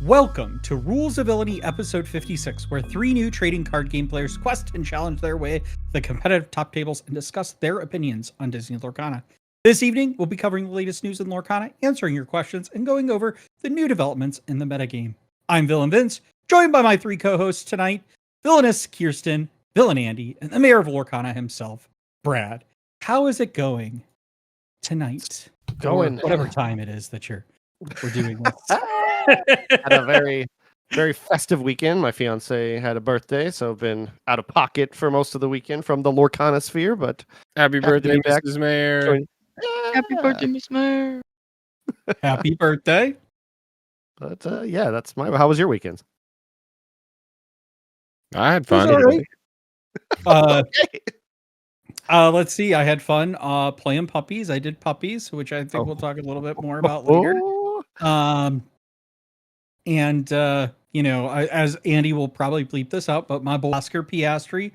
Welcome to Rules of Villainy episode 56, where 3 new trading card game players quest and challenge their way to the competitive top tables and discuss their opinions on Disney Lorcana. This evening, we'll be covering the latest news in Lorcana, answering your questions, and going over the new developments in the metagame. I'm Villain Vince, joined by my 3 co-hosts tonight, Villainous Kirsten, Villain Andy, and the Mayor of Lorcana himself, Brad. How is it going tonight? Going. Or whatever time it is that we're doing this. Had a very festive weekend. My fiance had a birthday, so I've been out of pocket for most of the weekend from the Lorcana sphere. But happy birthday, Mrs. Mayor! Happy birthday, Miss Mayor! Happy birthday! But yeah, that's my. How was your weekend? I had fun. Right. Let's see. I had fun playing puppies. I did puppies, which I think we'll talk a little bit more about later. And as Andy will probably bleep this out, but my boy Oscar Piastri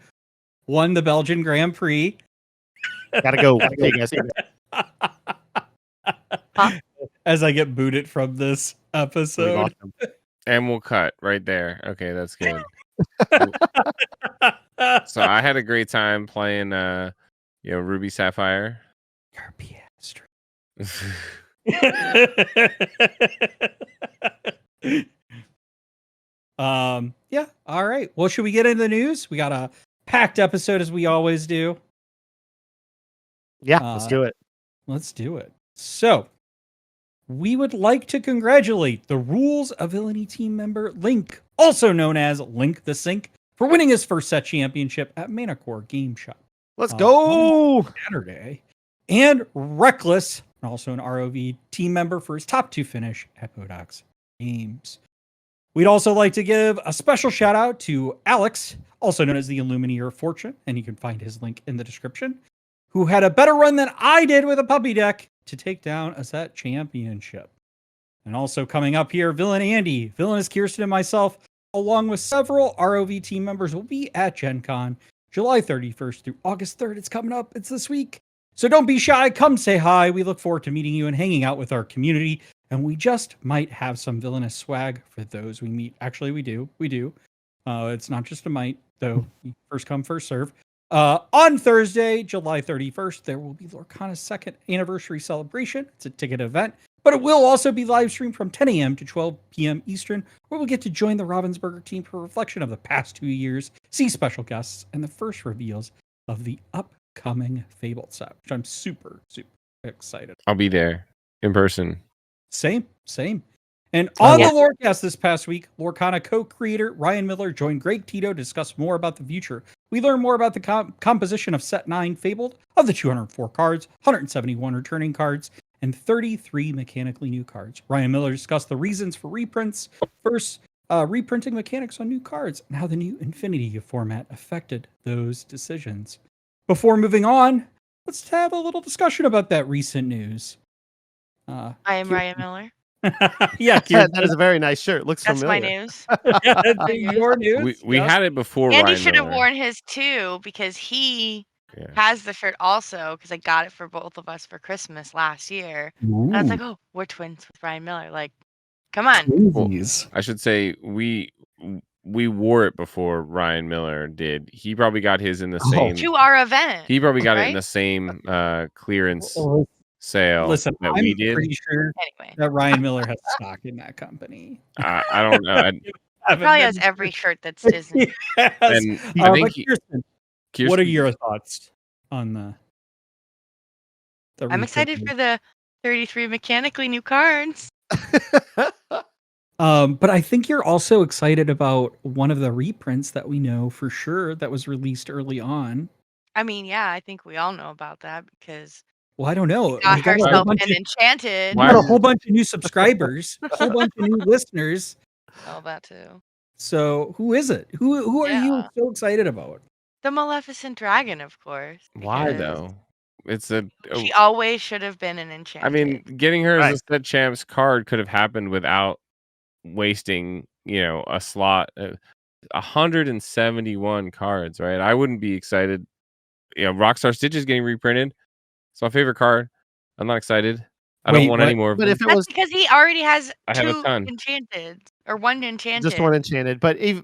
won the Belgian Grand Prix. Gotta go. As I get booted from this episode. And we'll cut right there. Okay, that's good. So I had a great time playing Ruby Sapphire. Your Piastri. Yeah, all right. Well, should we get into the news? We got a packed episode as we always do. Yeah, let's do it. Let's do it. So, we would like to congratulate the Rules of Villainy team member Link, also known as Link the Sink, for winning his first set championship at Manacor Game Shop. Let's go! Saturday. And Reckless, also an ROV team member, for his top 2 finish at Bodox Games. We'd also like to give a special shout out to Alex, also known as the Illuminator of Fortune, and you can find his link in the description, who had a better run than I did with a puppy deck to take down a set championship. And also coming up here, Villain Andy, Villainous Kirsten, and myself, along with several ROV team members, will be at GenCon July 31st through August 3rd. It's coming up. It's this week. So don't be shy. Come say hi. We look forward to meeting you and hanging out with our community. And we just might have some villainous swag for those we meet. Actually, we do. It's not just a might, though. First come, first serve. On Thursday, July 31st, there will be Lorcana's 2nd anniversary celebration. It's a ticket event, but it will also be live streamed from 10 a.m. to 12 p.m. Eastern, where we'll get to join the Ravensburger team for a reflection of the past 2 years, see special guests, and the first reveals of the upcoming Fabled set, which I'm super, super excited. I'll be there in person. Same. And on the Lorecast this past week, Lorcana co-creator Ryan Miller joined Greg Tito to discuss more about the future. We learned more about the composition of Set 9 Fabled, of the 204 cards, 171 returning cards, and 33 mechanically new cards. Ryan Miller discussed the reasons for reprints, first reprinting mechanics on new cards, and how the new Infinity format affected those decisions. Before moving on, let's have a little discussion about that recent news. I am Ryan Miller. Yeah, that is a very nice shirt. Looks That's familiar. my news. That's your news. We had it before. Andy Ryan should have Miller. worn his too, because he has the shirt also, because I got it for both of us for Christmas last year. And I was like, oh, we're twins with Ryan Miller. Like, come on. Well, I should say we wore it before Ryan Miller did. He probably got his in the same To our event. He probably got right? it in the same clearance sale. Listen, that I'm we did. pretty sure that Ryan Miller has stock in that company. I don't know. He probably has every shirt that's Disney. Yes. And I think Kirsten, what are your thoughts on the I'm excited for the 33 mechanically new cards. But I think you're also excited about one of the reprints that we know for sure that was released early on. I mean, yeah, I think we all know about that because Well, I don't know. got We got herself an enchanted. we got a whole bunch of new subscribers, a whole bunch of new listeners. All that too. So who is it? Who are you so excited about? The Maleficent Dragon, of course. Why though? She always should have been an enchanted. I mean, getting her as a set champs card could have happened without wasting, a slot. 171 cards, right? I wouldn't be excited. Rockstar Stitch is getting reprinted. It's my favorite card. I'm not excited. I don't want any more. But if it That's was because he already has I have a two ton. enchanted. Or one enchanted. Just one enchanted, but it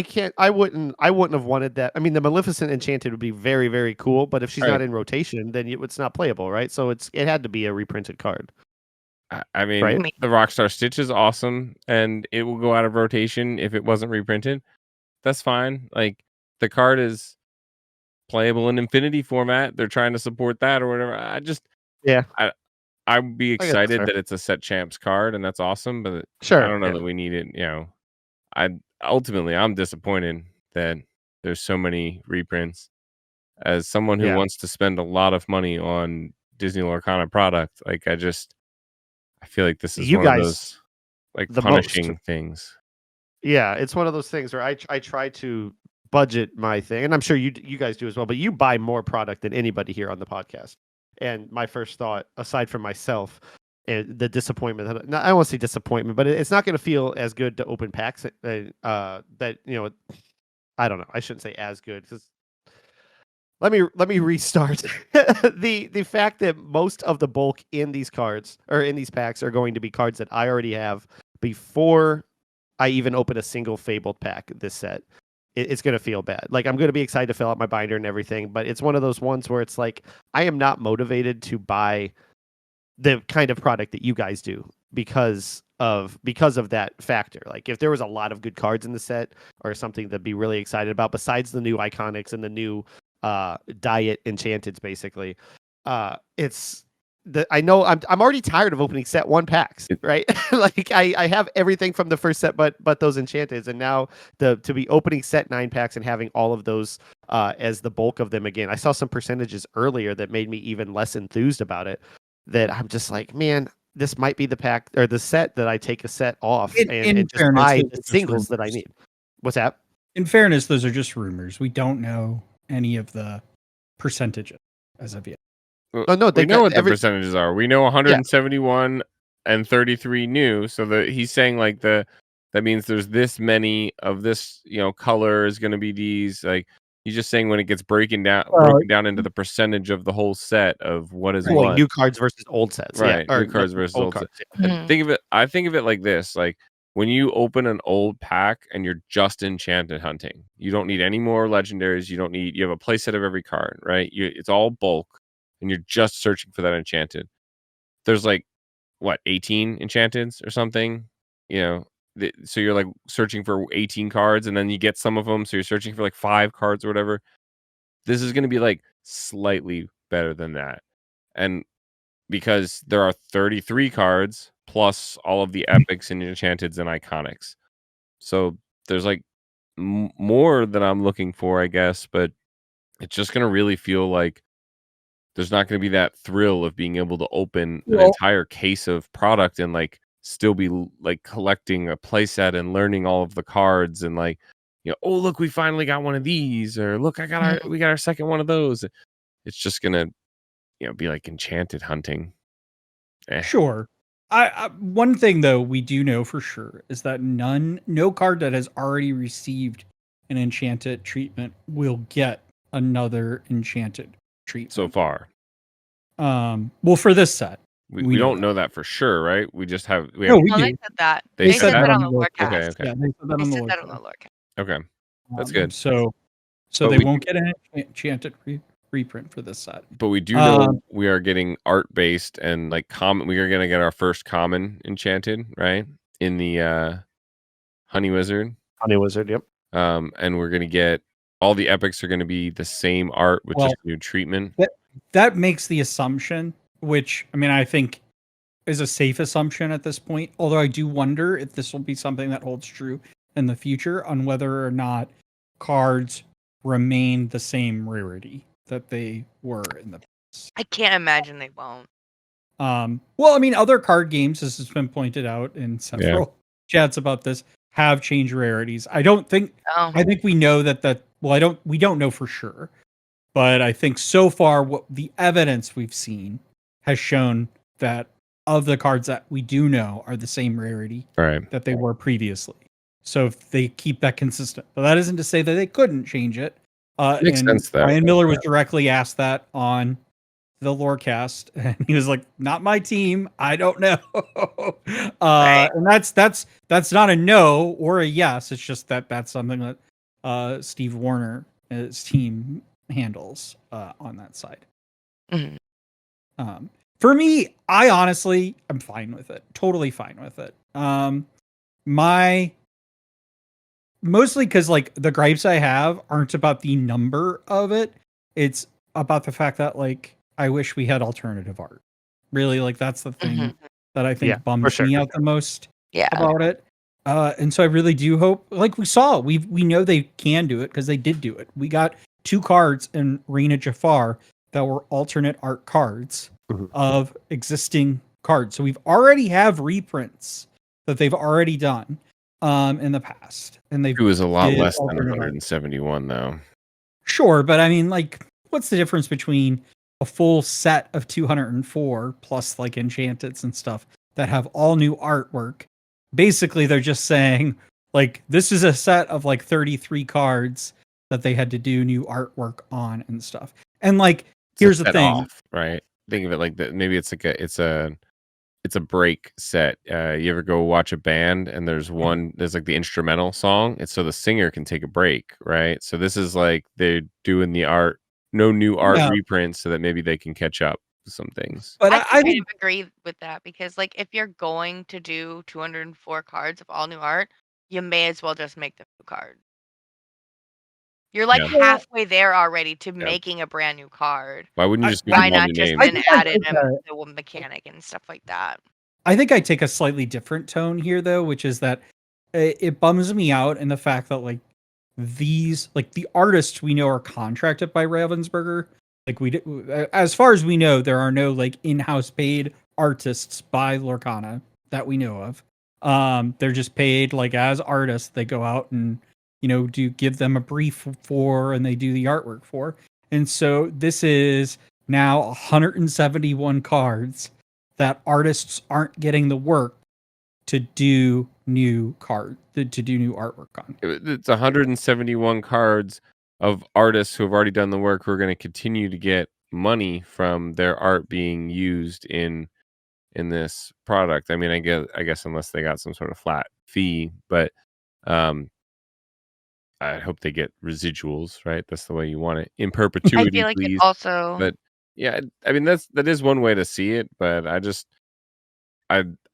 can't. I wouldn't have wanted that. I mean, the Maleficent enchanted would be very, very cool, but if she's Right. not in rotation, then it's not playable, right? So it had to be a reprinted card. I mean, Right? the Rockstar Stitch is awesome, and it will go out of rotation if it wasn't reprinted. That's fine. Like, the card is playable in Infinity format. They're trying to support that or whatever. I'd be excited that it's a set champs card, and that's awesome. But Sure, I don't know that we need it. I'm disappointed that there's so many reprints. As someone who wants to spend a lot of money on Disney Lorcana product, like I feel like this is one of those like punishing things. Yeah, it's one of those things where I try to budget my thing, and I'm sure you guys do as well. But you buy more product than anybody here on the podcast. And my first thought, aside from myself, and the disappointment, I don't want to say disappointment, but it's not going to feel as good to open packs. That I don't know. I shouldn't say as good because let me restart. The fact that most of the bulk in these cards or in these packs are going to be cards that I already have before I even open a single Fabled pack this set. It's going to feel bad. Like, I'm going to be excited to fill out my binder and everything, but it's one of those ones where it's like, I am not motivated to buy the kind of product that you guys do because of that factor. Like, if there was a lot of good cards in the set or something to be really excited about, besides the new Iconics and the new Diet Enchanteds, basically, I know I'm already tired of opening set 1 packs, right? Like I have everything from the first set, but those Enchanteds, and now to be opening set 9 packs and having all of those as the bulk of them again. I saw some percentages earlier that made me even less enthused about it. That I'm just like, man, this might be the pack or the set that I take a set off and just buy the singles that I need. What's that? In fairness, those are just rumors. We don't know any of the percentages as of yet. Oh, no, we know what the percentages are. We know 171 and 33 new. So he's saying like that means there's this many of this, color is going to be these. Like, he's just saying when it gets broken down into the percentage of the whole set of what is what. New cards versus old sets, right? Yeah. New cards versus old cards. Sets. Yeah. I think of it like this: like when you open an old pack and you're just enchanted hunting, you don't need any more legendaries. You have a play set of every card, right? It's all bulk. And you're just searching for that enchanted. There's like 18 enchanteds or something, so you're like searching for 18 cards, and then you get some of them, so you're searching for like 5 cards or whatever. This is going to be like slightly better than that, and because there are 33 cards plus all of the epics and enchanteds and iconics, so there's like more that I'm looking for, I guess, but it's just going to really feel like there's not going to be that thrill of being able to open an entire case of product and like still be like collecting a playset and learning all of the cards and like, oh, look, we finally got one of these, or look, we got our second one of those. It's just going to, be like enchanted hunting. Sure. I one thing though we do know for sure is that no card that has already received an enchanted treatment will get another enchanted treatment so far. Well, for this set, we don't know that for sure, right? We just have. They said that. They said that on the Lorecast. Okay. Yeah, they said that on the Lorecast. Okay, that's good. So they won't get an enchanted reprint for this set. But we do know we are getting art based and like common. We are going to get our first common enchanted, right? In the Honey Wizard. Yep. And we're going to get all the epics are going to be the same art with just new treatment. That makes the assumption, which I mean, I think is a safe assumption at this point. Although I do wonder if this will be something that holds true in the future on whether or not cards remain the same rarity that they were in the past. I can't imagine they won't. Well, I mean, other card games, as has been pointed out in several chats about this, have changed rarities. I think we know that. Well, we don't know for sure. But I think so far, what the evidence we've seen has shown that of the cards that we do know are the same rarity that they were previously. So if they keep that consistent, but that isn't to say that they couldn't change it. Makes sense. Ryan Miller was directly asked that on the Lorecast, and he was like, "Not my team. I don't know." Right. And that's not a no or a yes. It's just that's something that Steve Warner, his team, handles on that side. Mhm. For me, I honestly am fine with it. Totally fine with it. Mostly because like the gripes I have aren't about the number of it. It's about the fact that like I wish we had alternative art. Really, like that's the thing Mhm. that I think Yeah, for bums sure, me for out the most Yeah. about it. And so I really do hope, like we know they can do it because they did do it. We got 2 cards in Rena Jafar that were alternate art cards Mhm. of existing cards. So we've already have reprints that they've already done in the past, and they've It was a lot did less than alternate art. 171 though. Sure, but I mean, like, what's the difference between a full set of 204 plus like enchanteds and stuff that have all new artwork? Basically, they're just saying, like, this is a set of like 33 cards that they had to do new artwork on and stuff. And like, It's a here's the set thing. off, right? Think of it like that. Maybe it's like it's a break set. You ever go watch a band and there's like the instrumental song, and so the singer can take a break, right? So this is like they're doing the art, no new art Yeah, reprints, so that maybe they can catch up to some things. but I I can kind think of agree with that because, like, if you're going to do 204 cards of all new art, you may as well just make the new card. You're like Yeah. halfway there already to Yeah. making a brand new card. Why wouldn't you I, just give I, Why them all not new just names? I then think I add in take a, the mechanic and stuff like that? I think I take a slightly different tone here, though, which is that it bums me out in the fact that like these, like the artists we know are contracted by Ravensburger. Like as far as we know, there are no like in-house paid artists by Lorcana that we know of. They're just paid like as artists. They go out and do give them a brief for, and they do the artwork for. And so this is now 171 cards that artists aren't getting the work to do new to do new artwork on. It's 171 cards of artists who have already done the work who are going to continue to get money from their art being used in this product. I mean, I guess unless they got some sort of flat fee, but um I hope they get residuals, right? That's the way you want it. In I perpetuity, feel like it please. also. But yeah, I mean that is one way to see it, but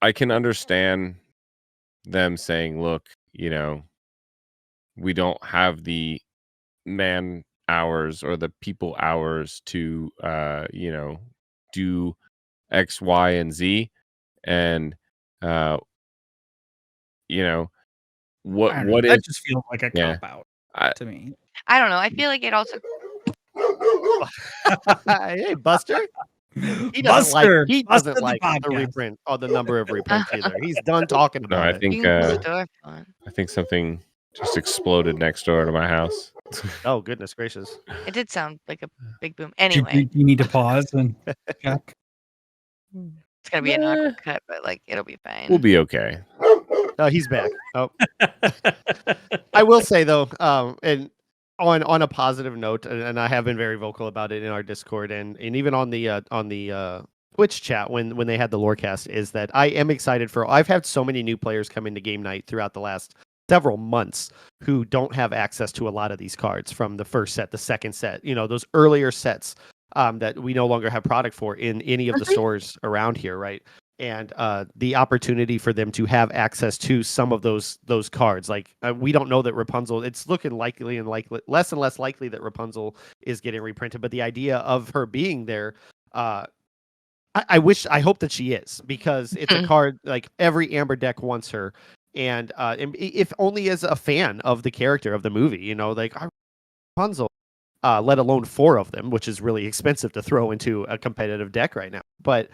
I can understand them saying, look, we don't have the man hours or the people hours to do X, Y, and Z. And uh, you know, I don't know. what if That just feels like a yeah. cop out I, to me. I don't know. I feel like it also. Hey, Buster. He Buster doesn't busted the like the podcast. reprint or the number of reprints either. He's done talking no, about I it. think You can store fun. I think something just exploded next door to my house. Oh, goodness gracious. It did sound like a big boom. Do Anyway, you need to pause and check? it's gonna be an awkward cut, but like it'll be fine. We'll be okay. Oh, he's back. Oh, I will say though, and on a positive note, and I have been very vocal about it in our Discord and even on the Twitch chat when they had the Lorecast, is that I am excited for. I've had so many new players come into game night throughout the last several months who don't have access to a lot of these cards from the first set, the second set, those earlier sets that we no longer have product for in any of the stores around here, right? And the opportunity for them to have access to some of those cards, like we don't know that Rapunzel. It's looking likely and less and less likely that Rapunzel is getting reprinted, but the idea of her being there, I hope that she is, because it's a card like every Amber deck wants her, and if only as a fan of the character of the movie, like Rapunzel. Let alone 4 of them, which is really expensive to throw into a competitive deck right now. But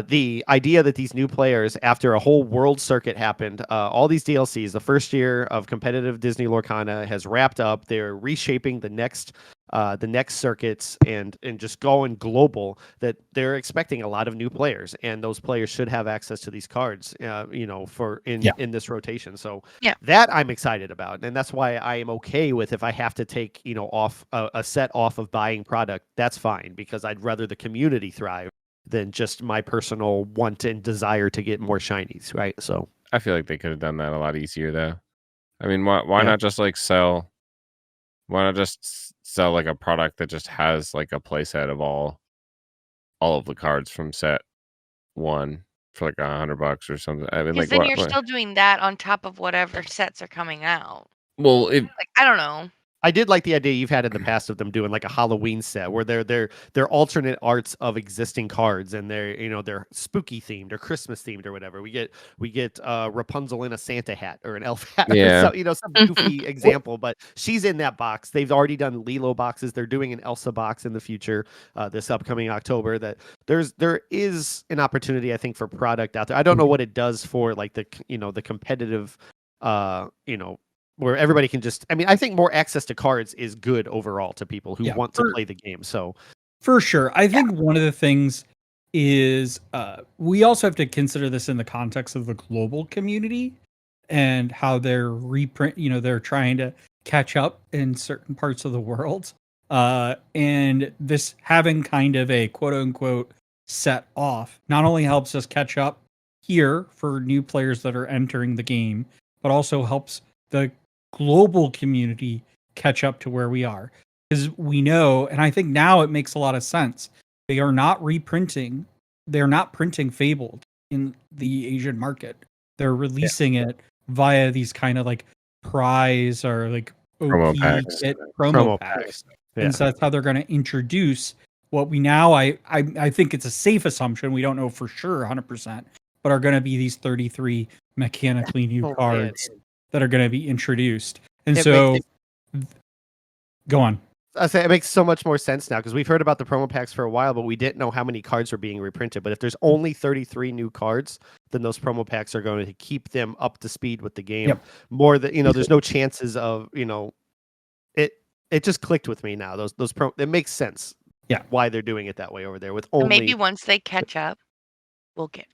the idea that these new players, after a whole world circuit happened, all these DLCs, the first year of competitive Disney Lorcana has wrapped up. They're reshaping the next the next circuits and just going global, that they're expecting a lot of new players, and those players should have access to these cards, for in this rotation. So that I'm excited about, and that's why I am okay with, if I have to take off a set off of buying product, that's fine, because I'd rather the community thrive than just my personal want and desire to get more shinies, right? So I feel like they could have done that a lot easier, though. I mean, why not just like sell? Why not just sell like a product that just has like a playset of all of the cards from set 1 for like $100 or something? I mean, Because like then what? you're still doing that on top of whatever sets are coming out. Well, Like, I don't know. I did like the idea you've had in the past of them doing like a Halloween set where they're alternate arts of existing cards, and they're spooky themed or Christmas themed or whatever. We get Rapunzel in a Santa hat or an elf hat, Yeah. or some goofy example, but she's in that box. They've already done Lilo boxes. They're doing an Elsa box in the future, this upcoming October. That there is an opportunity, I think, for product out there. I don't know what it does for like the competitive, where everybody can just, I mean, I think more access to cards is good overall to people who want to play the game. So for sure. I think one of the things is we also have to consider this in the context of the global community and how they're they're trying to catch up in certain parts of the world. And this having kind of a quote unquote set off not only helps us catch up here for new players that are entering the game, but also helps the global community catch up to where we are, because we know, and I think now it makes a lot of sense, they are not reprinting, they're not printing Fabled in the Asian market. They're releasing it via these kind of like prize or like Promo packs. promo packs. And so that's how they're going to introduce what we now, I think it's a safe assumption, we don't know for sure 100%, but are going to be these 33 mechanically new cards that are going to be introduced. And go on. I say it makes so much more sense now, because we've heard about the promo packs for a while, but we didn't know how many cards were being reprinted. But if there's only 33 new cards, then those promo packs are going to keep them up to speed with the game more than, there's no chances of, it just clicked with me now. It makes sense. Yeah. Why they're doing it that way over there with only. Maybe once they catch up, we'll get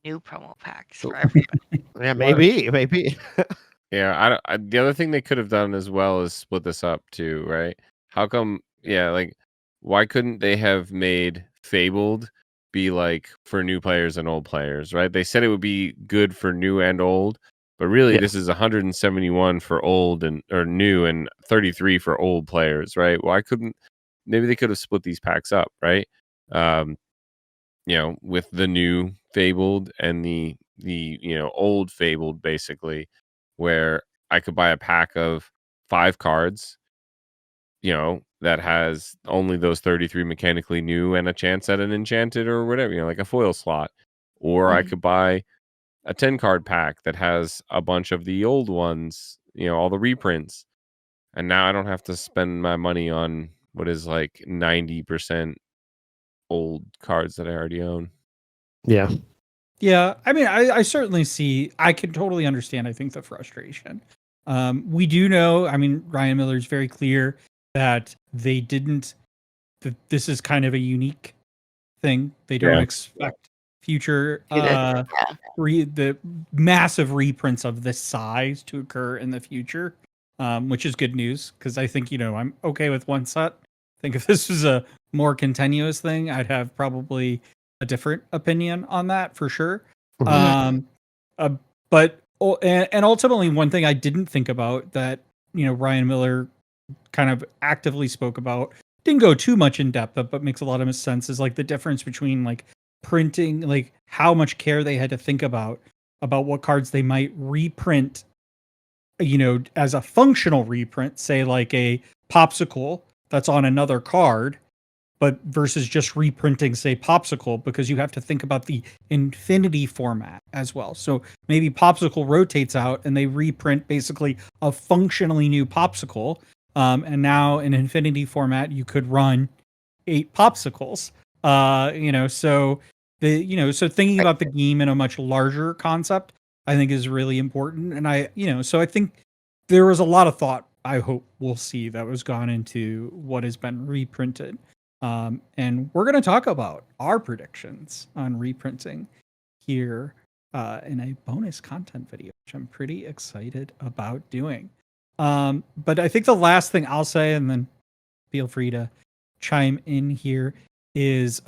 new promo packs for everybody. Yeah, maybe. Yeah, the other thing they could have done as well is split this up too, right? How come? Yeah, like why couldn't they have made Fabled be like for new players and old players, right? They said it would be good for new and old, but really this is 171 for old or new and 33 for old players, right? Why couldn't? Maybe they could have split these packs up, right? With the new Fabled and the old Fabled, basically, where I could buy a pack of 5 cards, that has only those 33 mechanically new and a chance at an enchanted or whatever, like a foil slot. Or I could buy a 10 card pack that has a bunch of the old ones, all the reprints. And now I don't have to spend my money on what is like 90% old cards that I already own. Yeah. Yeah, I mean, I certainly see, I can totally understand, I think, the frustration. We do know, I mean, Ryan Miller's very clear that they didn't, that this is kind of a unique thing. They don't expect future, the massive reprints of this size to occur in the future, which is good news, because I think, I'm okay with one set. I think if this was a more continuous thing, I'd have probably a different opinion on that for sure. But ultimately, one thing I didn't think about that, Ryan Miller kind of actively spoke about, didn't go too much in depth, but makes a lot of sense, is like the difference between like printing, like how much care they had to think about what cards they might reprint, as a functional reprint, say like a popsicle that's on another card, but versus just reprinting, say, Popsicle, because you have to think about the Infinity format as well. So maybe Popsicle rotates out and they reprint basically a functionally new Popsicle. And now in Infinity format, you could run 8 Popsicles. So thinking about the game in a much larger concept, I think is really important. And so I think there was a lot of thought I hope we'll see that was gone into what has been reprinted. And we're going to talk about our predictions on reprinting here in a bonus content video, which I'm pretty excited about doing. But I think the last thing I'll say, and then feel free to chime in here, is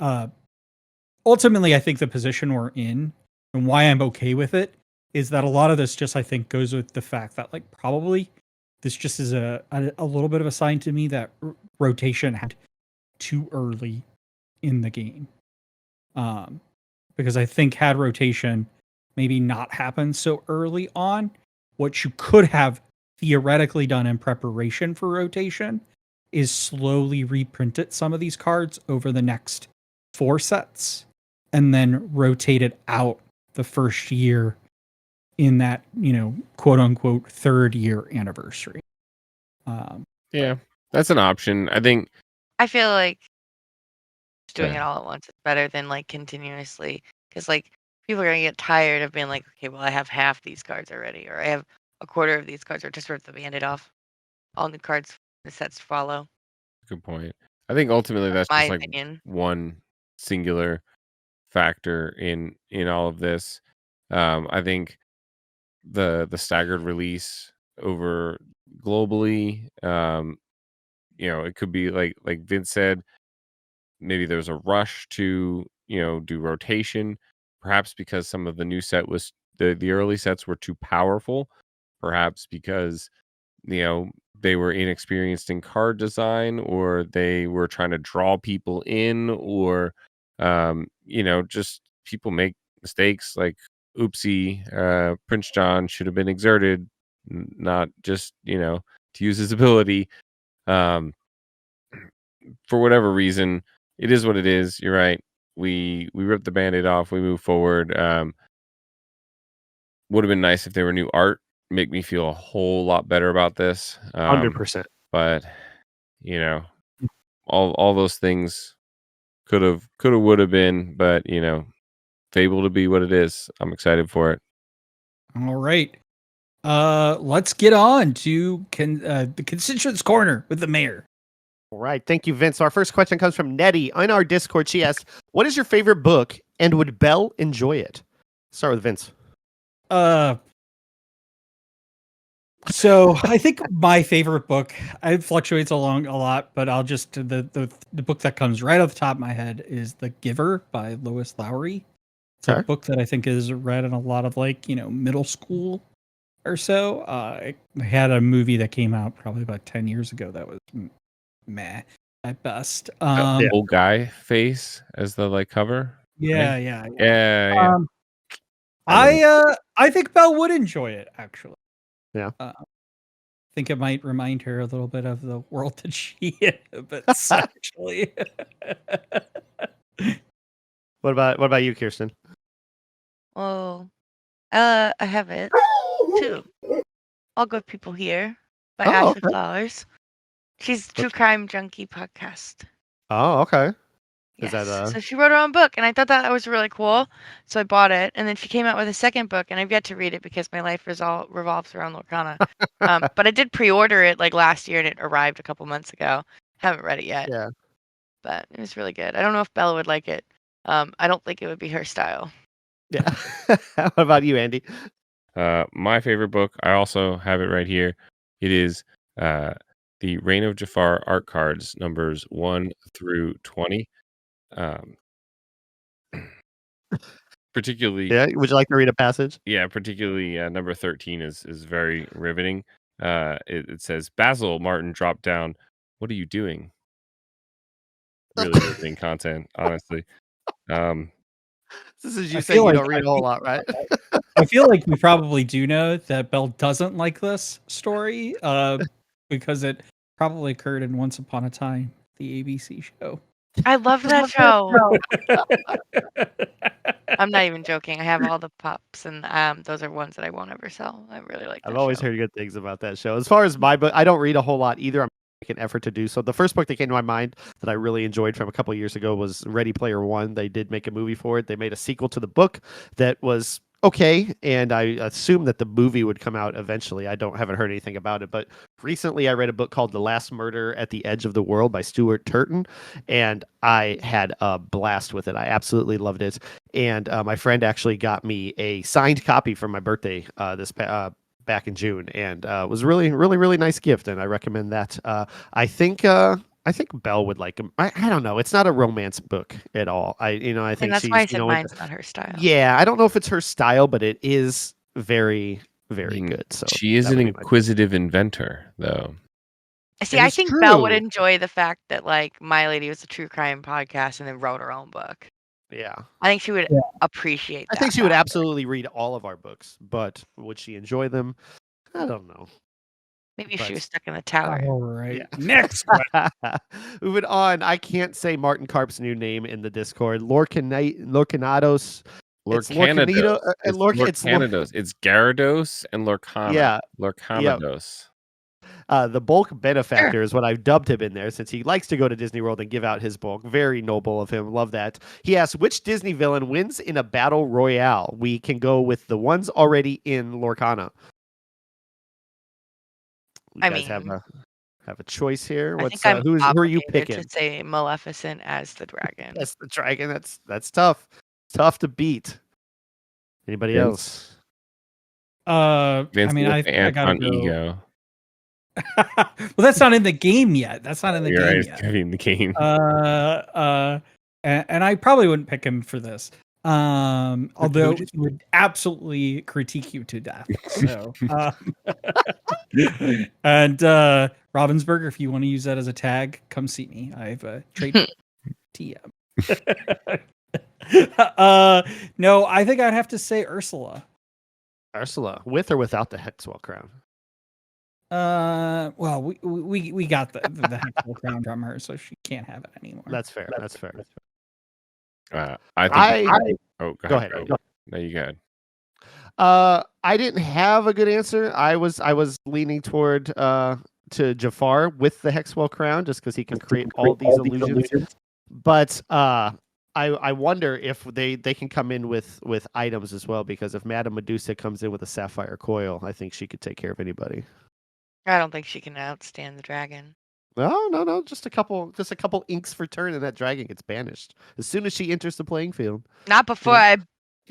ultimately, I think the position we're in and why I'm okay with it is that a lot of this just, I think, goes with the fact that, like, probably this just is a little bit of a sign to me that rotation had too early in the game. Because I think had rotation maybe not happened so early on, what you could have theoretically done in preparation for rotation is slowly reprinted some of these cards over the next 4 sets and then rotated out the first year in that, quote unquote, 3rd year anniversary. Yeah, that's an option. I feel like doing it Yeah. all at once is better than like continuously, because like people are gonna get tired of being like, okay, well I have half these cards already, or I have a quarter of these cards, or just rip the Band-Aid off. All the cards, the sets follow. Good point. I think ultimately that's My just like opinion. one singular factor in all of this. I think the staggered release over globally, it could be like Vince said, maybe there's a rush to do rotation, perhaps because some of the new set was the early sets were too powerful, perhaps because they were inexperienced in card design, or they were trying to draw people in, or just people make mistakes like oopsie, Prince John should have been exerted, not just to use his ability. For whatever reason, it is what it is. You're right. We rip the Band-Aid off, we move forward. Would have been nice if there were new art, make me feel a whole lot better about this. 100%. But all those things could have, would have been, but Fable to be what it is. I'm excited for it. All right. Let's get on to the constituents corner with the mayor. All right. Thank you, Vince. So our first question comes from Nettie on our Discord. She asked, what is your favorite book and would Belle enjoy it? Start with Vince. So I think my favorite book, it fluctuates along a lot, but I'll just, the book that comes right off the top of my head is The Giver by Lois Lowry. It's a book that I think is read in a lot of middle school or so. I had a movie that came out probably about 10 years ago that was meh at best. Old guy face as the cover. Yeah, right? yeah. Yeah. I think Belle would enjoy it, actually. Yeah. I think it might remind her a little bit of the world that she inhabits, actually. What about you, Kirsten? Oh, I have it too. All Good People Here by Ashley Flowers. She's True Crime Junkie podcast. Oh, okay. Yes. Is that So she wrote her own book, and I thought that was really cool. So I bought it, and then she came out with a second book, and I've yet to read it because my life revolves around Lorcana. But I did pre-order it like last year, and it arrived a couple months ago. Haven't read it yet. Yeah. But it was really good. I don't know if Bella would like it. I don't think it would be her style. Yeah. How about you, Andy? My favorite book, I also have it right here. It is the Reign of Jafar art cards, numbers 1 through 20. Particularly, Yeah. Would you like to read a passage? yeah, particularly number 13 is very riveting. It says, Basil Martin dropped down. What are you doing? Really riveting content, honestly. This is you saying you don't read a whole lot, right? I feel like we probably do know that Belle doesn't like this story because it probably occurred in Once Upon a Time, the ABC show. I love that show. I'm not even joking. I have all the pops, and those are ones that I won't ever sell. I really like that I've always show. heard good things about that show. As far as my book, I don't read a whole lot either. I'm making an effort to do so. The first book that came to my mind that I really enjoyed from a couple of years ago was Ready Player One. They did make a movie for it. They made a sequel to the book that was okay, and I assumed that the movie would come out eventually. I haven't heard anything about it, but recently I read a book called The Last Murder at the Edge of the World by Stuart Turton, and I had a blast with it. I absolutely loved it, and my friend actually got me a signed copy for my birthday back in June, and it was really, really, really nice gift, and I recommend that. I think Belle would like him. I don't know. It's not a romance book at all. I think And that's she's why I said mine's not her style. yeah, I don't know if it's her style, but it is very, very good. So she is that an would be my- inquisitive inventor, though. See, It I is think Belle would true. enjoy the fact that like My Lady was a true crime podcast and then wrote her own book. Yeah, I think she would Yeah. appreciate I that. think she would factor. absolutely read all of our books, but would she enjoy them? I don't know. Maybe if she but- was stuck in the tower. All right. Yeah. Next question. Moving on, I can't say Martin Karp's new name in the Discord. Lorcanados. It's Lorcanito. It's It's Lorcanados. It's Gyarados and Lorcana. Yeah. Lorcanados. The bulk benefactor is what I've dubbed him in there, since he likes to go to Disney World and give out his bulk. Very noble of him. Love that. He asks, which Disney villain wins in a battle royale? We can go with the ones already in Lorcana. You I guys mean, have a choice here. I What's think I'm who are you obligated picking? to say Maleficent as the dragon. That's the dragon. That's tough. Tough to beat. Anybody Vince. else? Vince I mean, with I gotta on go. ego. Well, that's not in the game yet. That's not in the You're game right. yet. It's gonna be in the game. And I probably wouldn't pick him for this. Although Who he would absolutely critique you to death. So, and Ravensburger, if you want to use that as a tag, come see me. I have a trade TM. No, I think I'd have to say Ursula. Ursula, with or without the Hexwell crown? Well, we got the Hexwell crown from her, so she can't have it anymore. That's fair. That's fair. I think. Go ahead. Go. No, you go ahead. I didn't have a good answer. I was leaning toward to Jafar with the Hexwell crown, just because he can create all these illusions. But I wonder if they can come in with items as well, because if Madame Medusa comes in with a sapphire coil, I think she could take care of anybody. I don't think she can outstand the dragon. No, just a couple inks for turn, and that dragon gets banished as soon as she enters the playing field. Not before I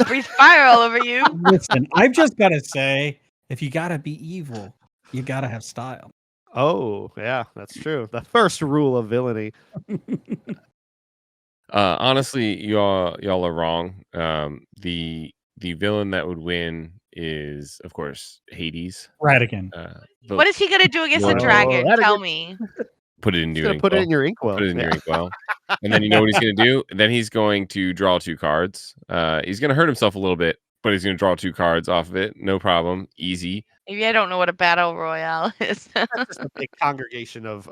breathe fire all over you. Listen, I've just got to say, if you got to be evil, you got to have style. Oh, yeah, that's true. The first rule of villainy. Honestly, y'all are wrong. The villain that would win is, of course, Hades. Radigan. What is he gonna do against a Oh, dragon? that Tell again. me. Put it in He's your gonna inkwell. put it in your inkwell. Put it in Yeah. your inkwell. And then you know what he's going to do? Then he's going to draw 2 cards. He's going to hurt himself a little bit, but he's going to draw 2 cards off of it. No problem. Easy. Maybe I don't know what a battle royale is. That's just a big congregation of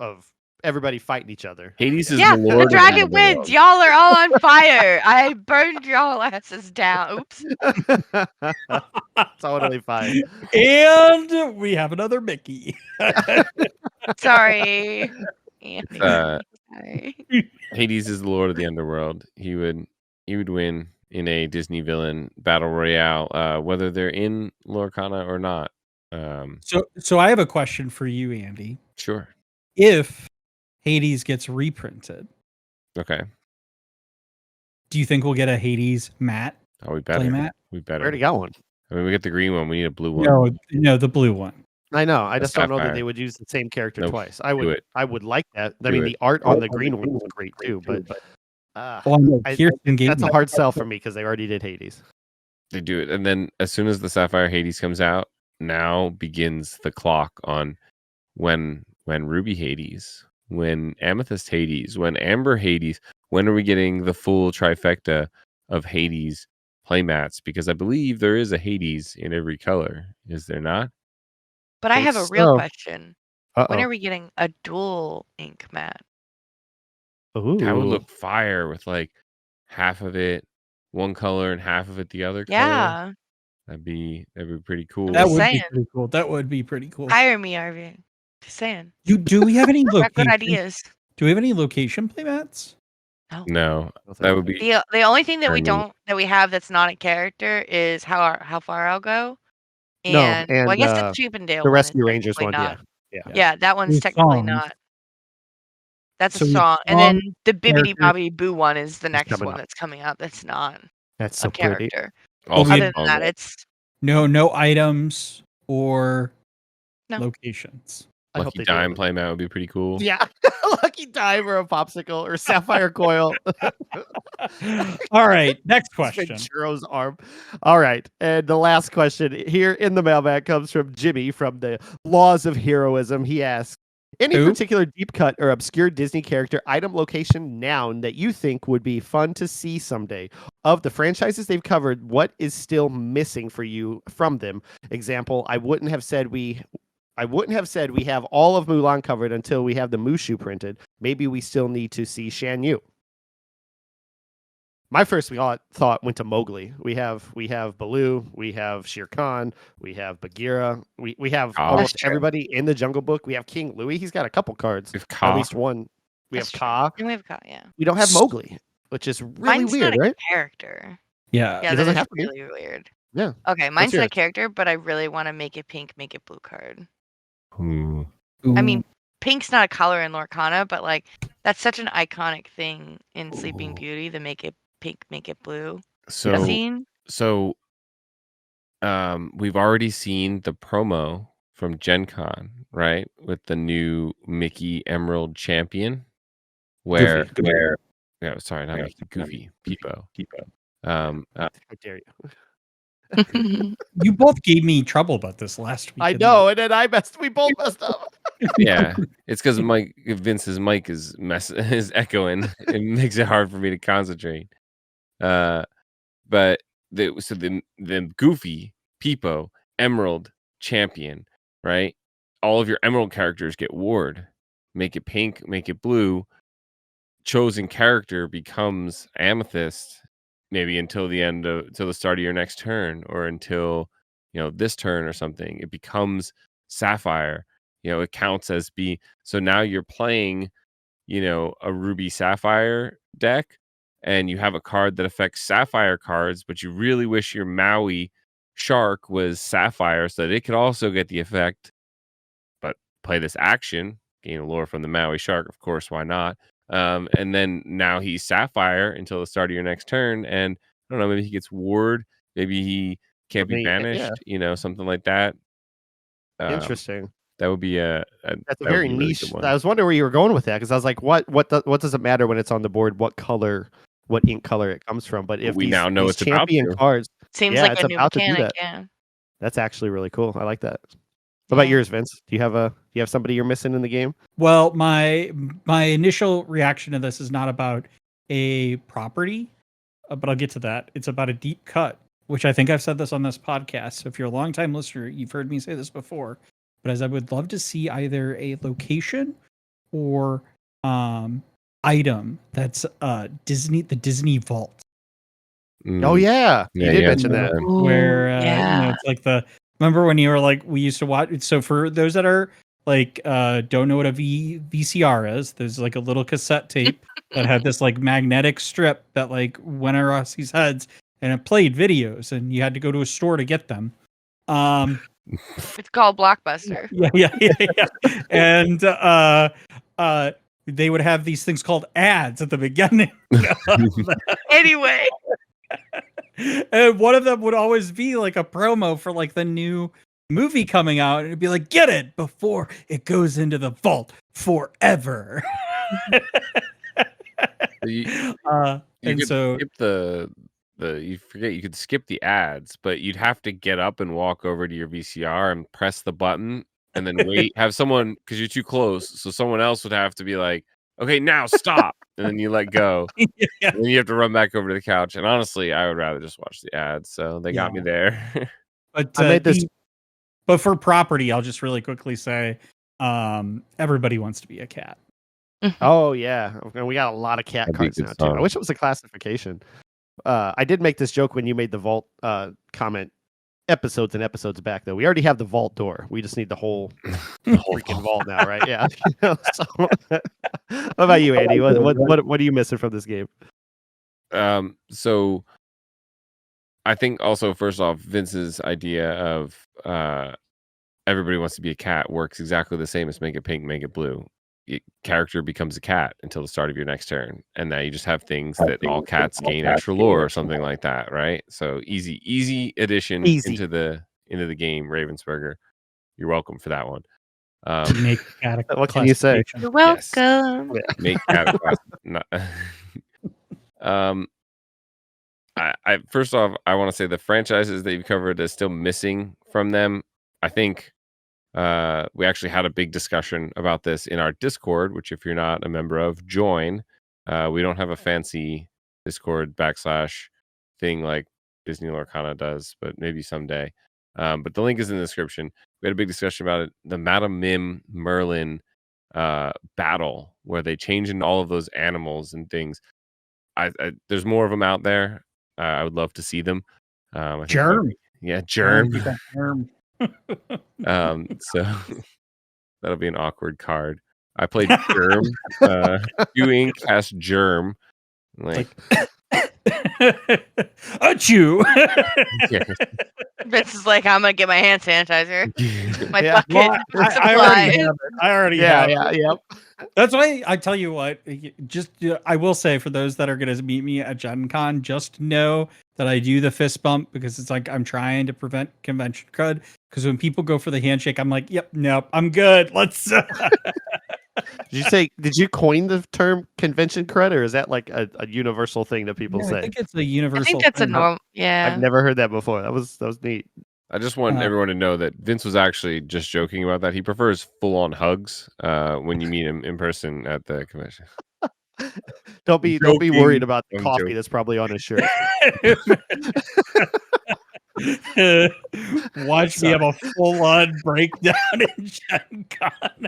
everybody fighting each other. Hades is Yeah, the the Lord. dragon of the wins. world. Y'all are all on fire. I burned y'all asses down. Oops. Totally fine. And we have another Mickey. Sorry. Anthony, sorry. Hades is the Lord of the Underworld. He would win in a Disney villain battle royale, whether they're in Lorcana or not. So I have a question for you, Andy. Sure. If Hades gets reprinted, Okay. do you think we'll get a Hades mat? Oh, we Play better. mat? We I better. already got one. I mean, we get the green one. We need a blue one. No, the blue one. I know. I The just don't know that sapphire. they would use the same character Nope. twice. I Do would. it. I would like that. I Do mean, it. the art on the green one was great too, but Well, I know Kirsten gave that's me a hard sell for me because they already did Hades. They do it, and then as soon as the Sapphire Hades comes out, now begins the clock on when Ruby Hades, when Amethyst Hades, when Amber Hades. When are we getting the full trifecta of Hades playmats? Because I believe there is a Hades in every color. Is there not? But I Think have a real so. question. When are we getting a dual ink mat? Ooh. That would look fire with like half of it one color and half of it the other color. Yeah. That'd be pretty cool. That Just would be saying. pretty cool. That would be pretty cool. Hire me, Arvin. Just saying. Do we have any Got good location? ideas. Do we have any location playmats? No, I don't that think would be The only thing that very neat. we have that's not a character is how far I'll go. No, And and well, I guess the Chippendale the one is Rescue Rangers technically one, not. yeah. Yeah, that one's With technically songs. not. That's a So with song. And songs, then the Bibbidi characters- Bobbidi Boo one is the next coming one up. that's coming out. That's not That's a so pretty. character. Also, we Other had than that, it's no items or No. locations. I hope Lucky they do Dime it. playmat would be pretty cool. Yeah, Lucky Dime or a popsicle or a sapphire coil. All right, next Question. question. Churro's arm. All right, and the last question here in the mailbag comes from Jimmy from the Laws of Heroism. He asks, any Who? particular deep cut or obscure Disney character, item, location, noun that you think would be fun to see someday? Of the franchises they've covered, what is still missing for you from them? Example, I wouldn't have said we have all of Mulan covered until we have the Mushu printed. Maybe we still need to see Shan Yu. My first thought went to Mowgli. We have Baloo, we have Shere Khan, we have Bagheera, we have Oh, almost that's true. everybody in the Jungle Book. We have King Louis. He's got a couple cards, If or at Ka, least one. We That's have true. Ka. And we have Ka, yeah. We don't have Mowgli, which is really Mine's weird, not a right? character. Yeah. Yeah, It that doesn't is have to be. really weird. Yeah. Okay, mine's not yours? a character, but I really want to make it pink, make it blue card. Ooh. I mean, pink's not a color in Lorcana, but like that's such an iconic thing in Sleeping Ooh. Beauty, the make it pink, make it blue So scene. we've already seen the promo from GenCon, right? With the new Mickey Emerald Champion. Where yeah, sorry, not Mickey, Goofy, Peepo. How dare you? You both gave me trouble about this last week. I know, and then we both messed up. Yeah, it's because Vince's mic is is echoing. It makes it hard for me to concentrate. But the Goofy, Peepo, Emerald Champion, right? All of your Emerald characters get ward. Make it pink, make it blue. Chosen character becomes Amethyst, maybe until the start of your next turn, or until this turn or something. It becomes Sapphire. It counts as so now you're playing a Ruby Sapphire deck, and you have a card that affects Sapphire cards, but you really wish your Maui Shark was Sapphire so that it could also get the effect, but play this action, gain a lore from the Maui Shark, of course, why not? And then now he's Sapphire until the start of your next turn, and I don't know, maybe he gets ward, maybe he can't be banished, something like that. Interesting. That would be That's a that would very be a really niche. good one. I was wondering where you were going with that, because I was like, what does it matter when it's on the board? What ink color it comes from? But if We these, now know these it's about champion to. cards, Seems Yeah, like it's a new about to do mechanic, that. yeah. that's actually really cool. I like that. What about Yeah. yours, Vince? Do you have somebody you're missing in the game? Well, my initial reaction to this is not about a property, but I'll get to that. It's about a deep cut, which I think I've said this on this podcast. So if you're a longtime listener, you've heard me say this before. But as I would love to see either a location or item that's the Disney Vault. Oh yeah, you did mention that. Where yeah. it's like remember when you were like, we used to watch. So for those that are like don't know what a VCR is, there's like a little cassette tape that had this like magnetic strip that like went across these heads, and it played videos, and you had to go to a store to get them. It's called Blockbuster. Yeah. And they would have these things called ads at the beginning. Anyway, And one of them would always be like a promo for like the new movie coming out, and it'd be like, get it before it goes into the vault forever. You And could so skip you forget you could skip the ads, but you'd have to get up and walk over to your VCR and press the button and then wait, have someone, because you're too close, so someone else would have to be like, okay, now stop, and then you let go. Yeah. And then you have to run back over to the couch. And honestly, I would rather just watch the ads, so they got me there. But I made this. but for property, I'll just really quickly say, everybody wants to be a cat. Oh yeah, and we got a lot of cat That'd be a cards good now too. I song. wish it was a classification. I did make this joke when you made the vault comment episodes and episodes back, though. We already have the vault door. We just need the whole freaking vault now, right? Yeah. So, What about you, Andy? What are you missing from this game? So I think also first off, Vince's idea of everybody wants to be a cat works exactly the same as make it pink, make it blue. Character becomes a cat until the start of your next turn, and now you just have things that all cats gain extra lore or something like that, right? So easy addition into the game, Ravensburger. You're welcome for that one. Make cat a What can you say? classification. You're welcome. Make cat a class. I first off, I want to say the franchises that you've covered is still missing from them. I think we actually had a big discussion about this in our Discord, which if you're not a member of, join. We don't have a fancy Discord / thing like Disney Lorcana does, but maybe someday. But the link is in the description. We had a big discussion about it. The Madame Mim Merlin battle, where they change into all of those animals and things. There's more of them out there. I would love to see them. Germ. Germ. Germ. So that'll be an awkward card. I played Germ. You ink cast Germ. Like Achoo. Vince is like, I'm gonna get my hand sanitizer. My Yeah. bucket. Well, I already supplies. have it. I already have it. Yep. That's why I tell you what, just I will say for those that are going to meet me at GenCon, just know that I do the fist bump because it's like I'm trying to prevent convention crud. Because when people go for the handshake, I'm like, yep, nope, I'm good. Let's. Did you coin the term convention cred, or is that like a universal thing that people I say? think it's a universal. I think that's a thing. normal. Yeah. I've never heard that before. That was neat. I just want everyone to know that Vince was actually just joking about that. He prefers full-on hugs when you meet him in person at the convention. Don't be worried about the coffee that's probably on his shirt. Watch me have a full-on breakdown in GenCon.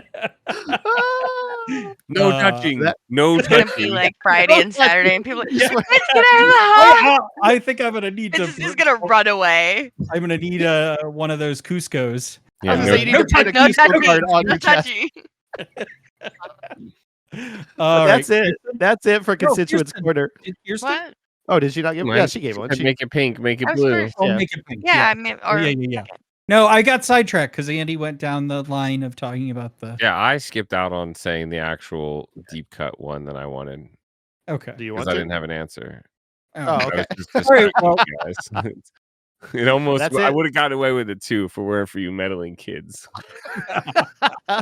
No touching. No It's gonna be touching. like Friday and Saturday, and people are like, Yeah. Vince, get out of the house. I think I'm gonna need Vince to. is just gonna run away. I'm gonna need one of those Cuscos. Yeah, I was no, gonna say, you need No to put a touching. Cusco card on No your chest. touching. All right. That's it. That's it for constituents Kirsten. corner. Here's What? Oh, did she not give? Mine- Yeah, she gave one. She, Make it pink, make it I was blue. first. Oh, Yeah. make it pink. Yeah, I mean, or Yeah. No, I got sidetracked because Andy went down the line of talking about the. Yeah, I skipped out on saying the actual deep cut one that I wanted Okay. do you because want I to? didn't have an answer. Oh, I okay. was just All right, well, guys. It almost. That's I it. would have gotten away with it too if it weren't for you meddling kids. All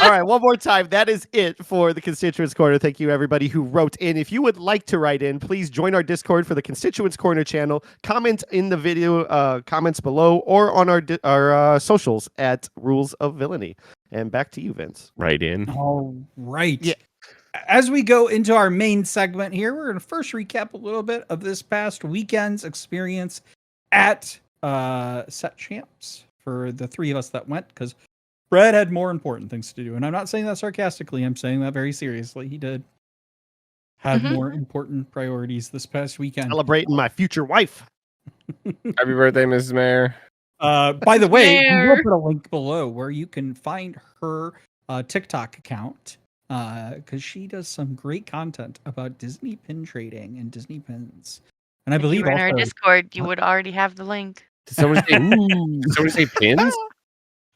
right, one more time. That is it for the Constituents Corner. Thank you, everybody who wrote in. If you would like to write in, please join our Discord for the Constituents Corner channel. Comment in the video comments below or on our socials at Rules of Villainy. And back to you, Vince. Right in. all right. Yeah. As we go into our main segment here, we're going to first recap a little bit of this past weekend's experience at Set Champs for the three of us that went, because Brad had more important things to do. And I'm not saying that sarcastically. I'm saying that very seriously. He did have more important priorities this past weekend. Celebrating my future wife. Happy birthday, Mrs. Mayor. By the way, we will There. put a link below where you can find her TikTok account because she does some great content about Disney pin trading and Disney pins. And I if you believe were in our also, Discord, you would already have the link. Did somebody say? Ooh. Did somebody say pins?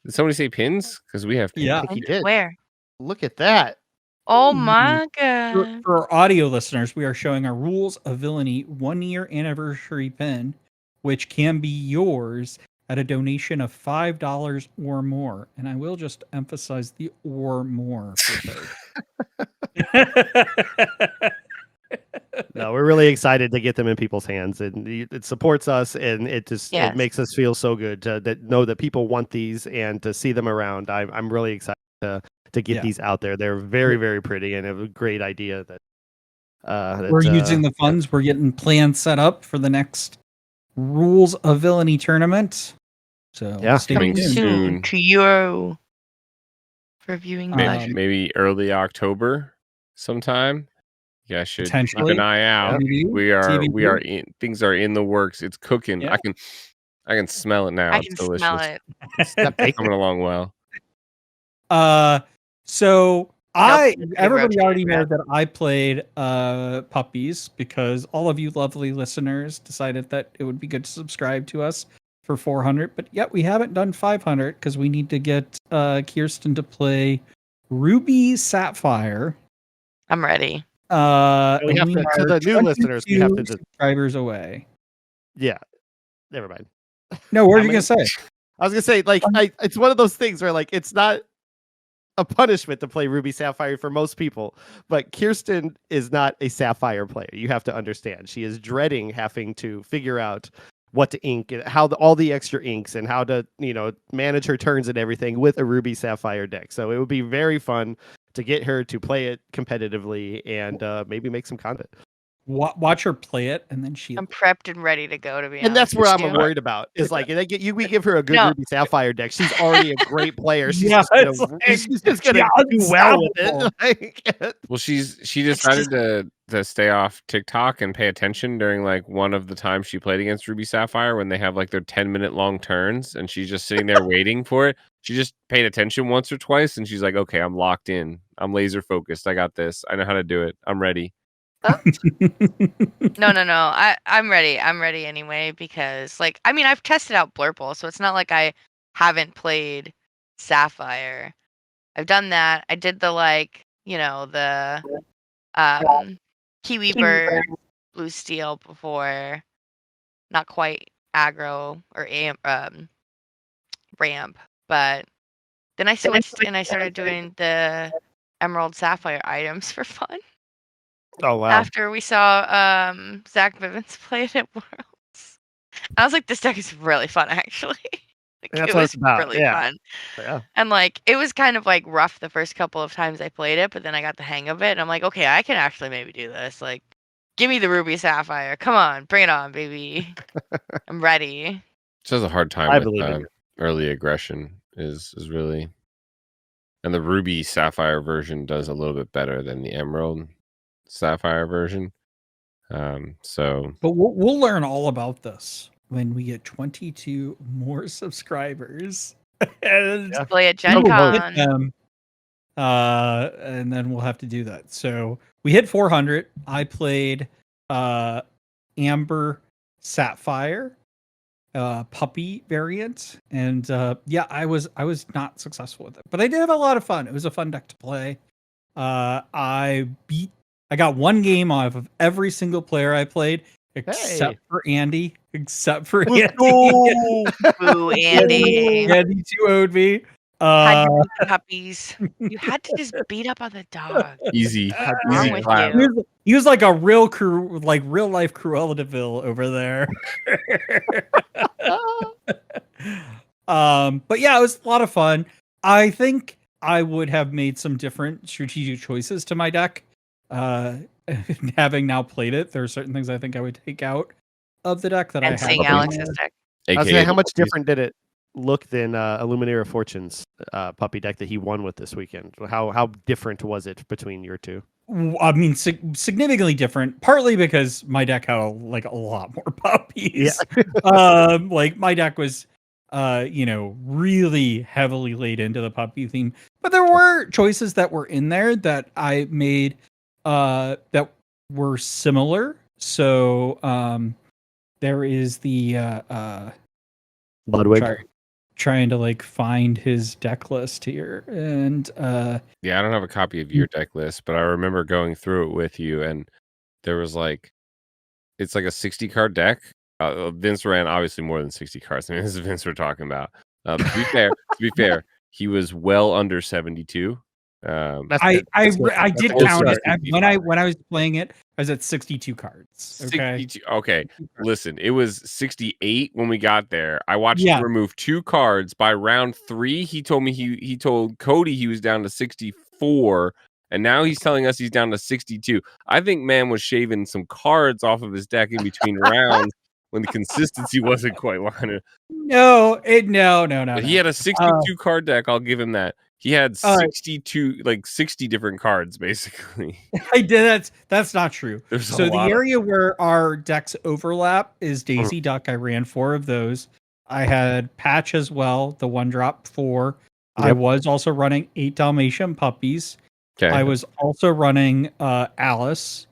Did somebody say pins? Because we have pins. Yeah. He did. Where? Look at that. Oh Ooh. my For, god. for audio listeners, we are showing our Rules of Villainy 1-year anniversary pin, which can be yours at a donation of $5 or more. And I will just emphasize the or more for those. No, we're really excited to get them in people's hands, and it supports us, and it just Yes. it makes us feel so good to know that people want these and to see them around. I'm really excited to get Yeah. these out there. They're very, very pretty, and a great idea that We're using the funds. We're getting plans set up for the next Rules of Villainy tournament. So Yeah. stay Coming tuned. soon. To you for viewing pleasure. Maybe early October sometime. Yeah, I should keep Potentially. an eye out. TBD. We are TBD. in, things are in the works. It's cooking. Yeah. I can smell it now. I It's can delicious. smell it. that bacon. Coming along well. So Everybody already rotated knows that I played puppies because all of you lovely listeners decided that it would be good to subscribe to us for 400. But yet we haven't done 500 because we need to get Kirsten to play Ruby Sapphire. I'm ready. We have and to, to the new listeners, we have to 22 subscribers away. Yeah, never mind. No, what are How you gonna say? I was gonna say, like, it's one of those things where, like, it's not a punishment to play Ruby Sapphire for most people, but Kirsten is not a Sapphire player. You have to understand. She is dreading having to figure out what to ink and how all the extra inks and how to, manage her turns and everything with a Ruby Sapphire deck. So it would be very fun to get her to play it competitively and maybe make some content. Watch her play it, and then I'm prepped and ready to go. To be And that's honest where with I'm you. worried about. Is like, we give her a good No. Ruby Sapphire deck. She's already a great player. She's Yeah, just gonna do well with it. Well, she decided to stay off TikTok and pay attention during like one of the times she played against Ruby Sapphire when they have like their 10-minute long turns, and she's just sitting there waiting for it. She just paid attention once or twice, and she's like, "Okay, I'm locked in. I'm laser focused. I got this. I know how to do it. I'm ready." No. I'm ready. I'm ready anyway because, like, I mean, I've tested out Blurple, so it's not like I haven't played Sapphire. I've done that. I did the Kiwi Bird Blue Steel before, not quite aggro or ramp, but then I switched and I started doing the Emerald Sapphire items for fun. Oh wow! After we saw Zach Vivens play it at Worlds, I was like, this deck is really fun, actually. That's what it's about. Really fun. Yeah. And like, it was kind of like rough the first couple of times I played it, but then I got the hang of it, and I'm like, okay, I can actually maybe do this. Like, give me the Ruby Sapphire. Come on, bring it on, baby. I'm ready. She has a hard time I with believe in you. early aggression is really, and the Ruby Sapphire version does a little bit better than the Emerald Sapphire version. So, but we'll learn all about this when we get 22 more subscribers. And play at GenCon. And then we'll have to do that. So we hit 400. I played Amber Sapphire puppy variant, and I was not successful with it, but I did have a lot of fun. It was a fun deck to play. I got one game off of every single player I played, except for Andy. Boo, Andy. Andy 2-0'd me. Had to beat the puppies. You had to just beat up on the dog. Easy. What's wrong with you? He was like a real life Cruella de Vil over there. But yeah, it was a lot of fun. I think I would have made some different strategic choices to my deck. Having now played it, there are certain things I think I would take out of the deck that I have. Seeing Alex's deck. I was saying, how much different did it look than Illuminator of Fortune's puppy deck that he won with this weekend? How different was it between your two? I mean, significantly different. Partly because my deck had a lot more puppies. Yeah. Like my deck was, really heavily laid into the puppy theme. But there were choices that were in there that I made that were similar. So there is the Ludwig. Trying to find his deck list here, and yeah, I don't have a copy of your deck list, but I remember going through it with you, and there was it's like a 60 card deck. Vince ran obviously more than 60 cards. I mean, this is Vince we're talking about. To be fair, he was well under 72. I did count it when I was playing it. I was at 62 cards. Okay. 62, okay. Listen, it was 68 when we got there. I watched him remove 2 cards. By round 3, he told me he told Cody he was down to 64, and now he's telling us he's down to 62. I think man was shaving some cards off of his deck in between rounds when the consistency wasn't quite lining. No. But he had a 62 card deck. I'll give him that. He had 62, 60 different cards, basically. I did. That's not true. So the area where our decks overlap is Daisy Duck. I ran 4 of those. I had Patch as well, the 1-drop 4. Yep. I was also running 8 Dalmatian puppies. Okay. I was also running Alice.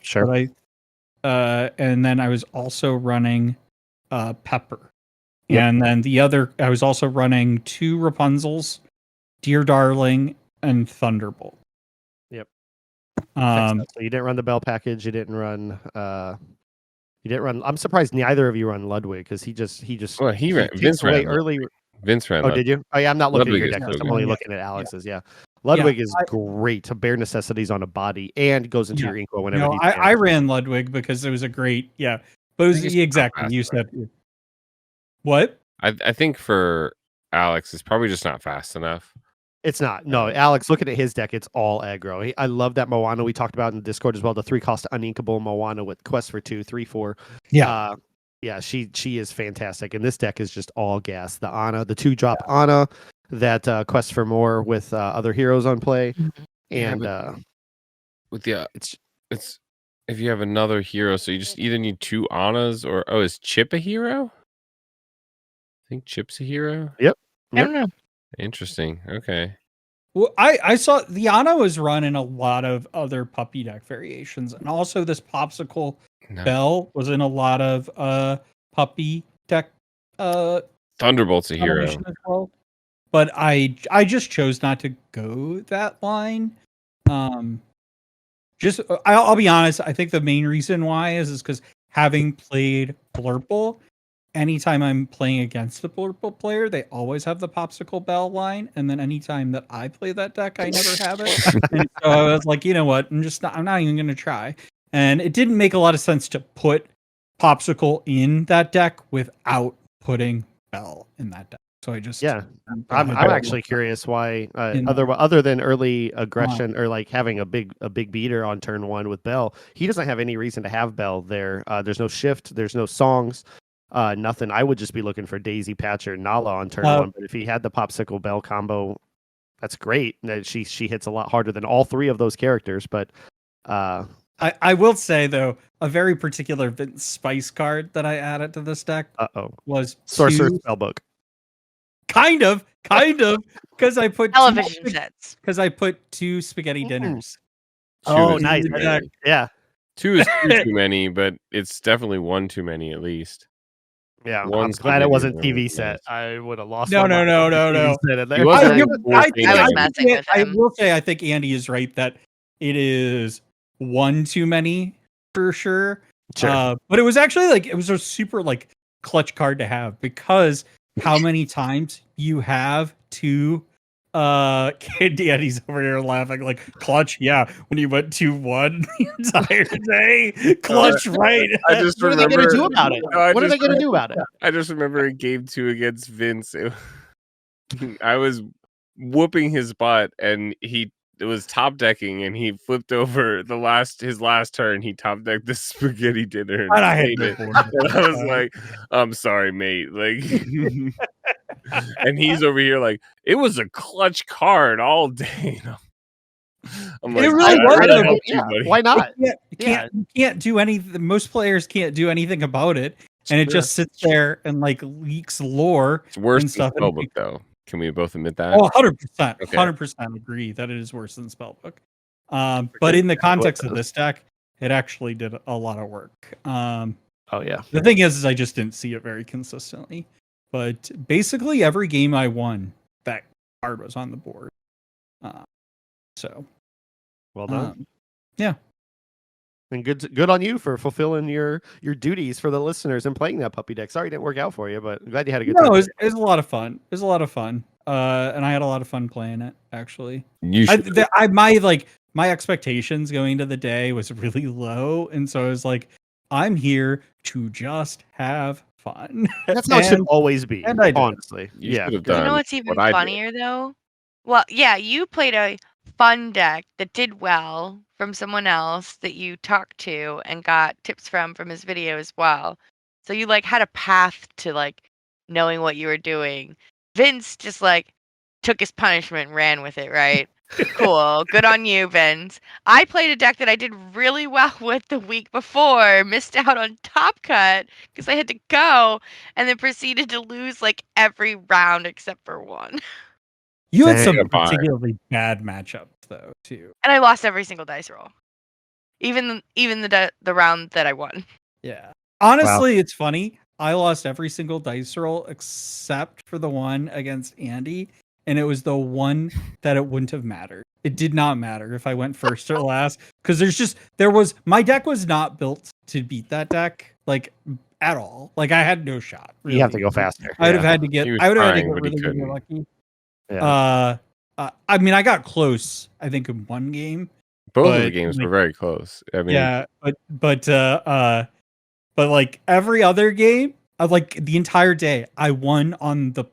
Sure. But and then I was also running Pepper. Yep. And then I was also running 2 Rapunzels, Dear Darling, and Thunderbolt. Yep. Um, So you didn't run the Belle package. You didn't run. I'm surprised neither of you run Ludwig because he just Well, he ran. takes Vince away ran. early. Vince ran. Oh, did you? Oh, yeah. I'm not looking Ludwig at your is deck so list. I'm good. only Yeah. looking at Alex's. Yeah. Ludwig is great. Bare necessities on a body and goes into your Inkwell whenever no, he's I ran Ludwig because it was a great, but it was think it's exactly not you fast said. What? I think for Alex, it's probably just not fast enough. It's not. No, Alex, looking at his deck, it's all aggro. I love that Moana we talked about in the Discord as well. The 3-cost uninkable Moana with Quest for 2, 3, 4. Yeah. Yeah, she is fantastic. And this deck is just all gas. The Anna, the 2-drop Anna, that Quest for More with other heroes on play. And with the it's if you have another hero, so you just either need 2 Annas or is Chip a hero? I think Chip's a hero. Yep. I don't know. Interesting. Okay. Well, I saw the Anna was run in a lot of other puppy deck variations, and also this popsicle No. Belle was in a lot of puppy deck Thunderbolt's a hero. combination as well. But I just chose not to go that line. I'll be honest. I think the main reason why is because having played Blurple, anytime I'm playing against the Blurple player, they always have the popsicle Belle line, and then anytime that I play that deck, I never have it. And so I was like, you know what? I'm not even going to try. And it didn't make a lot of sense to put popsicle in that deck without putting Belle in that deck. So I just I'm actually curious why other than early aggression or like having a big beater on turn 1 with Belle, he doesn't have any reason to have Belle there. There's no shift, there's no songs, nothing. I would just be looking for Daisy Patcher Nala on turn 1, but if he had the popsicle Belle combo, that's great. She hits a lot harder than all 3 of those characters, but I will say though, a very particular Vince Spice card that I added to this deck was Sorcerer Spellbook. Kind of, because I put Television sets. Because I put 2 spaghetti dinners. Oh, nice! Yeah, 2 is too many, but it's definitely 1 too many at least. Yeah, I'm glad it wasn't TV set. I would have lost. No. I was messing with him. I will say I think Andy is right that it is 1 too many for sure. Sure. But it was actually it was a super clutch card to have because how many times you have 2 Andy's over here laughing clutch, when you went 2-1 the entire day. Clutch, right. I just what are they gonna do about it? What are they gonna do about it? I just remember in game 2 against Vince, I was whooping his butt and it was top decking and he flipped over his last turn. He top decked the spaghetti dinner. And I hate it. And I was like, I'm sorry, mate. And he's over here it was a clutch card all day. I'm like, it really was. Why not? You can't do anything. Most players can't do anything about it, and it just sits there and leaks lore. It's worse and stuff. than Spellbook, though. Can we both admit that? Oh, 100%. 100% agree that it is worse than Spellbook. But in the context of this deck, it actually did a lot of work. The thing is I just didn't see it very consistently. But basically every game I won, that card was on the board. So well done. Yeah. And good on you for fulfilling your duties for the listeners and playing that puppy deck. Sorry it didn't work out for you, but I'm glad you had a good time. No, it was a lot of fun. It was a lot of fun. And I had a lot of fun playing it, actually. My expectations going into the day was really low, and so I was like, I'm here to just have fun. That's how it should always be. And honestly. You know what's even funnier though? Well, yeah, you played a fun deck that did well from someone else that you talked to and got tips from his video as well. So you had a path to knowing what you were doing. Vince just took his punishment and ran with it, right? Cool. Good on you, Vince. I played a deck that I did really well with the week before, missed out on Top Cut because I had to go, and then proceeded to lose every round except for one. You had Dang. some Gotta buy. particularly bad matchups though too. And I lost every single dice roll, even the round that I won. Yeah. Honestly, it's funny. I lost every single dice roll except for the one against Andy, and it was the one that it wouldn't have mattered. It did not matter if I went first or last because my deck was not built to beat that deck like at all. Like I had no shot. Really. You have to go faster. I would have Yeah. had to get. He was I would have had to trying, get but he really, really couldn't. lucky. Yeah. I mean, I got close. I think in one game. Both of the but, games like, were very close. I mean, Yeah, but like every other game, like the entire day, I won on the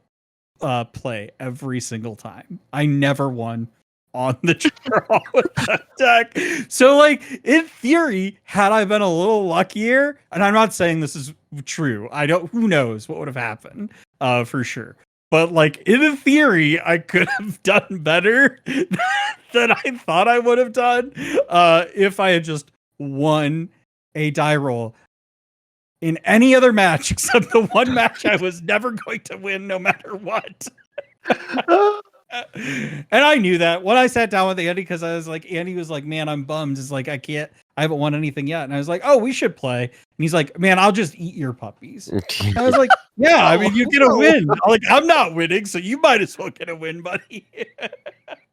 play every single time. I never won on the draw with that deck. So like in theory, had I been a little luckier, and I'm not saying this is true. Who knows what would have happened for sure. But like in theory, I could have done better than I thought I would have done if I had just won a die roll in any other match except the one match I was never going to win no matter what. And I knew that when I sat down with Andy, because I was like, Andy was like, man, I'm bummed. It's like, I haven't won anything yet. And I was like, oh, we should play. And he's like, man, I'll just eat your puppies. And I was like, yeah, I mean, you get a win. Like, I'm not winning, so you might as well get a win, buddy.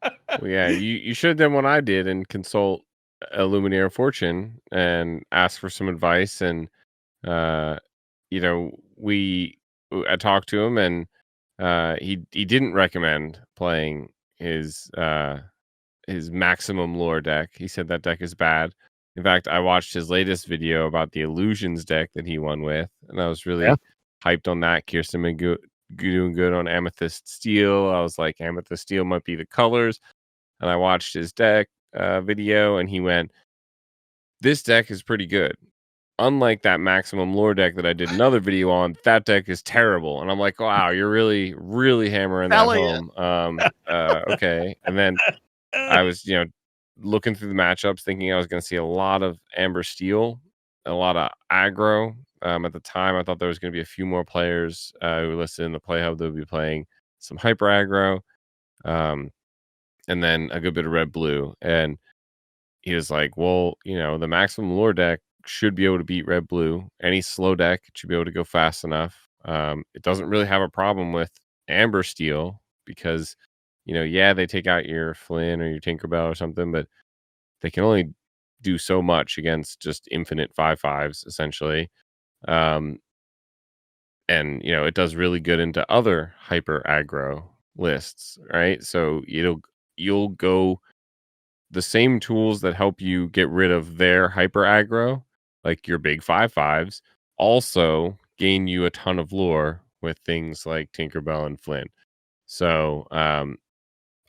well, yeah, you should have done what I did and consult a Luminaire of Fortune and ask for some advice. And you know, I talked to him, and he didn't recommend playing his maximum lore deck. He said that deck is bad. In fact, I watched his latest video about the illusions deck that he won with, and I was really hyped on that. Kirsten been doing good on Amethyst Steel. I was like, Amethyst Steel might be the colors. And I watched his deck video, and he went, this deck is pretty good. Unlike that maximum lore deck that I did another video on, that deck is terrible. And I'm like, wow, you're really, really hammering that home. Okay. And then I was, looking through the matchups, thinking I was going to see a lot of Amber Steel, a lot of aggro. At the time, I thought there was going to be a few more players who listed in the play hub that would be playing some hyper aggro, and then a good bit of red blue. And he was like, well, the maximum lore deck should be able to beat red blue. Any slow deck should be able to go fast enough. It doesn't really have a problem with Amber Steel because, they take out your Flynn or your Tinkerbell or something, but they can only do so much against just infinite 5/5s essentially. And it does really good into other hyper aggro lists, right? So you'll go the same tools that help you get rid of their hyper aggro, like your big 5/5s, also gain you a ton of lore with things like Tinkerbell and Flynn. So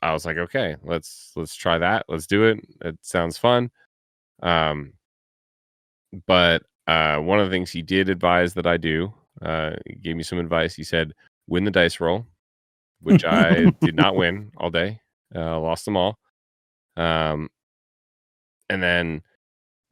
I was like, okay, let's try that. Let's do it. It sounds fun. But one of the things he did advise that I do, he gave me some advice. He said, win the dice roll, which I did not win all day. Lost them all. And then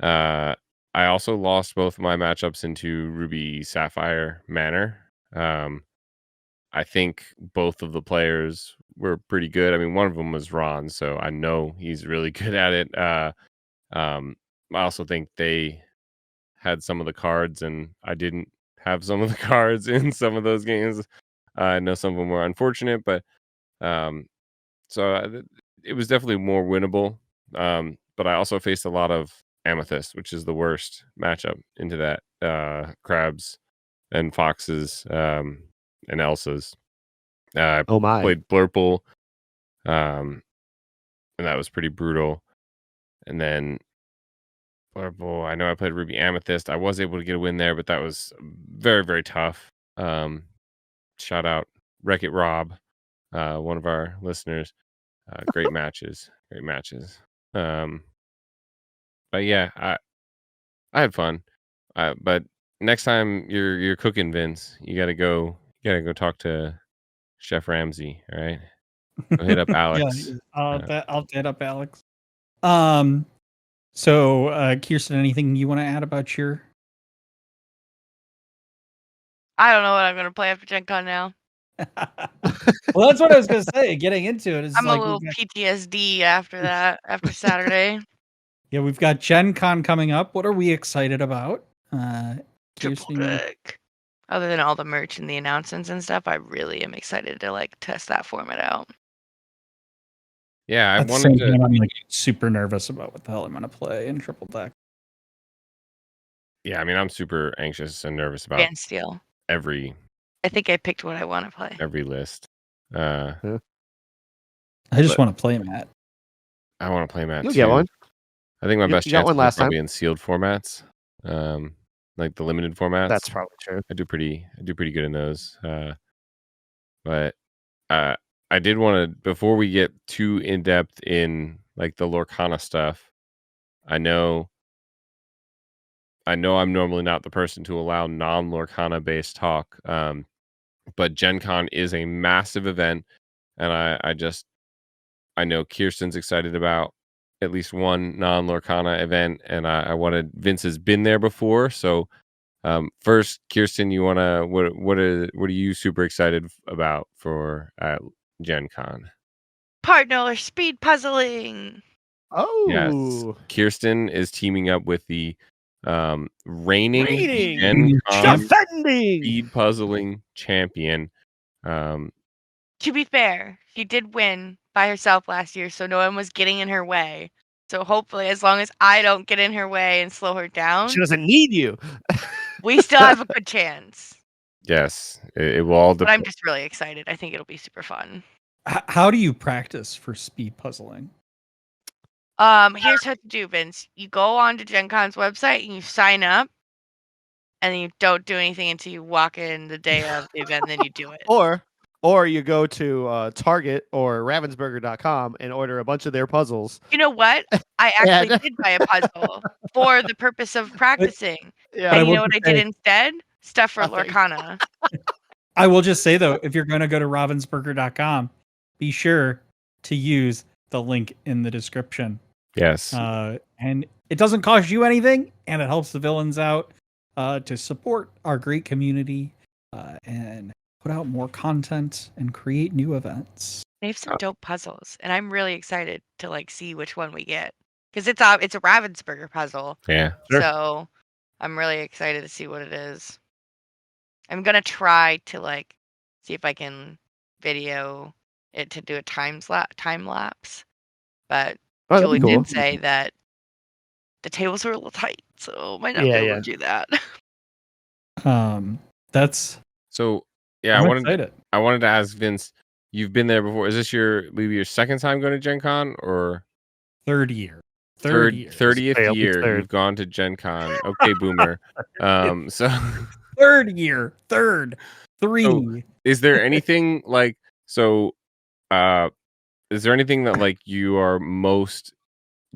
I also lost both of my matchups into Ruby Sapphire Manor. I think both of the players were pretty good. I mean, one of them was Ron, so I know he's really good at it. I also think they had some of the cards, and I didn't have some of the cards in some of those games. I know some of them were unfortunate, but so it was definitely more winnable. But I also faced a lot of Amethyst, which is the worst matchup into that. Crabs and Foxes and Elsa's. I Oh my. played Blurple, and that was pretty brutal. And then Blurple, I know I played Ruby Amethyst. I was able to get a win there, but that was very, very tough. Shout out Wreck-It Rob, one of our listeners. Great matches. But yeah, I had fun. But next time you're cooking, Vince, you gotta go talk to Chef Ramsay. All right, go hit up Alex. Yeah, I'll hit up Alex. So Kirsten, anything you want to add about your? I don't know what I'm gonna play after GenCon now. Well, that's what I was gonna say. Getting into it is I'm like a little PTSD after that, after Saturday. yeah, we've got Gen Con coming up. What are we excited about? Triple Kirsten, you- deck. Other than all the merch and the announcements and stuff, I really am excited to like test that format out. Yeah, I at the wanted same to. time, I'm like super nervous about what the hell I'm gonna play in triple deck. Yeah, I mean, I'm super anxious and nervous about Band Steel. every I think I picked what I want to play. list. I just But- want to play Matt. I want to play Matt You'll too. get one. I think my You- best you got chance one is last probably time. in sealed formats, like the limited formats. That's probably true. I do pretty good in those. But I did want to, before we get too in depth in like the Lorcana stuff. I know I'm normally not the person to allow non-Lorcana based talk, but GenCon is a massive event, and I know Kirsten's excited about at least one non-Lorcana event, and I wanted Vince has been there before, so first, Kirsten, you wanna what are you super excited about for GenCon? Partner speed puzzling. Yes, Oh, Kirsten is teaming up with the reigning Reigning GenCon defending. speed puzzling champion. To be fair, she did win by herself last year, so no one was getting in her way. So hopefully, as long as I don't get in her way and slow her down, She doesn't need you. we still have a good chance. Yes, it will all But I'm depend. just really excited. I think it'll be super fun. How do you practice for speed puzzling? Here's how to do, Vince. You go on to GenCon's website and you sign up, and then you don't do anything until you walk in the day of the event, and then you do it. Or you go to Target or Ravensburger.com and order a bunch of their puzzles. You know what? I actually did buy a puzzle for the purpose of practicing. Yeah, I And you will know what I say- did instead? Stuff for Nothing. Lorcana. I will just say though, if you're going to go to ravensburger.com, be sure to use the link in the description. Yes, And it doesn't cost you anything, and it helps the villains out to support our great community and put out more content and create new events. They have some dope puzzles, and I'm really excited to like see which one we get because it's a Ravensburger puzzle. yeah. Sure. So I'm really excited to see what it is. I'm gonna try to like see if I can video it to do a time lapse, but Oh, that'd Julie be cool. did say that the tables were a little tight, so might not Yeah, be able yeah. to do that. That's So yeah, I'm excited. I wanted to ask Vince. You've been there before. Is this maybe your second time going to Gen Con or Third year. 30th Failed, it's year third. you've gone to Gen Con? Okay, boomer. So Third year. Third. Three. So- is there anything like is there anything that like you are most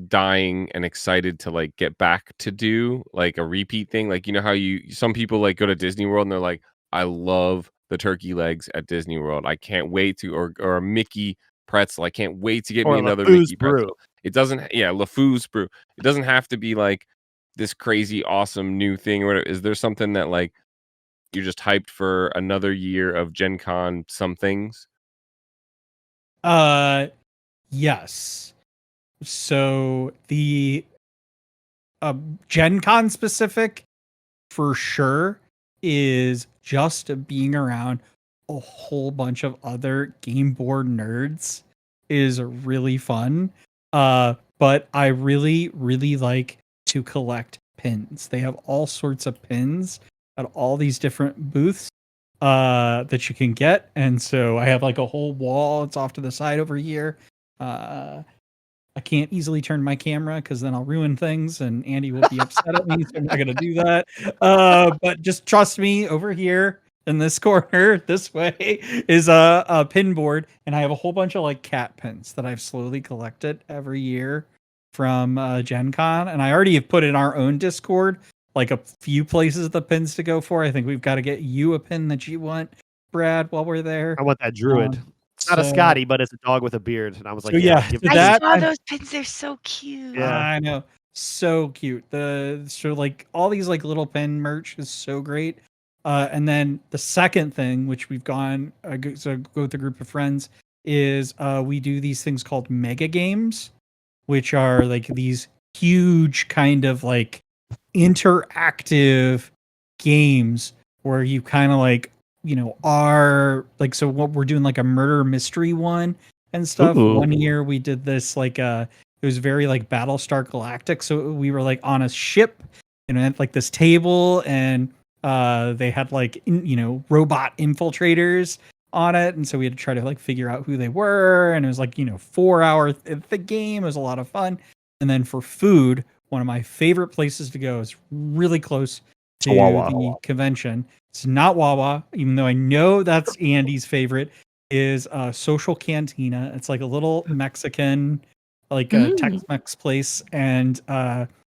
dying and excited to like get back to do, like a repeat thing? Like, you know how some people like go to Disney World and they're like, I love the turkey legs at Disney World, I can't wait to, or a Mickey pretzel, I can't wait to get Or me another LeFou's Mickey brew. pretzel. It doesn't, LeFou's brew. It doesn't have to be like this crazy awesome new thing or whatever. Is there something that like you're just hyped for another year of Gen Con some things? Yes. So the Gen Con specific for sure is just being around a whole bunch of other game board nerds is really fun. But I really, really like to collect pins. They have all sorts of pins at all these different booths that you can get. And so I have like a whole wall. It's off to the side over here. I can't easily turn my camera because then I'll ruin things and Andy will be upset at me. So I'm not going to do that. But just trust me, over here in this corner, this way is a pin board. And I have a whole bunch of like cat pins that I've slowly collected every year from Gen Con. And I already have put in our own Discord like a few places the pins to go for. I think we've got to get you a pin that you want, Brad, while we're there. I want that druid. It's not a Scotty, but it's a dog with a beard. And I was like, So yeah, give so me that- I saw those pins. They're so cute. Yeah. I know. So cute. So like all these like little pin merch is so great. And then the second thing, which we've gone so go with a group of friends, is we do these things called mega games, which are like these huge kind of like interactive games where you kind of like, are like, so what we're doing like a murder mystery one and stuff. Ooh. One year we did this like it was very like Battlestar Galactic. So we were like on a ship and had like this table and they had like robot infiltrators on it, and so we had to try to like figure out who they were, and it was like 4 hour the game. It was a lot of fun. And then for food, one of my favorite places to go is really close to Wawa. the convention. It's not Wawa, even though I know that's Andy's favorite, is Social Cantina. It's like a little Mexican, like a Tex-Mex place, and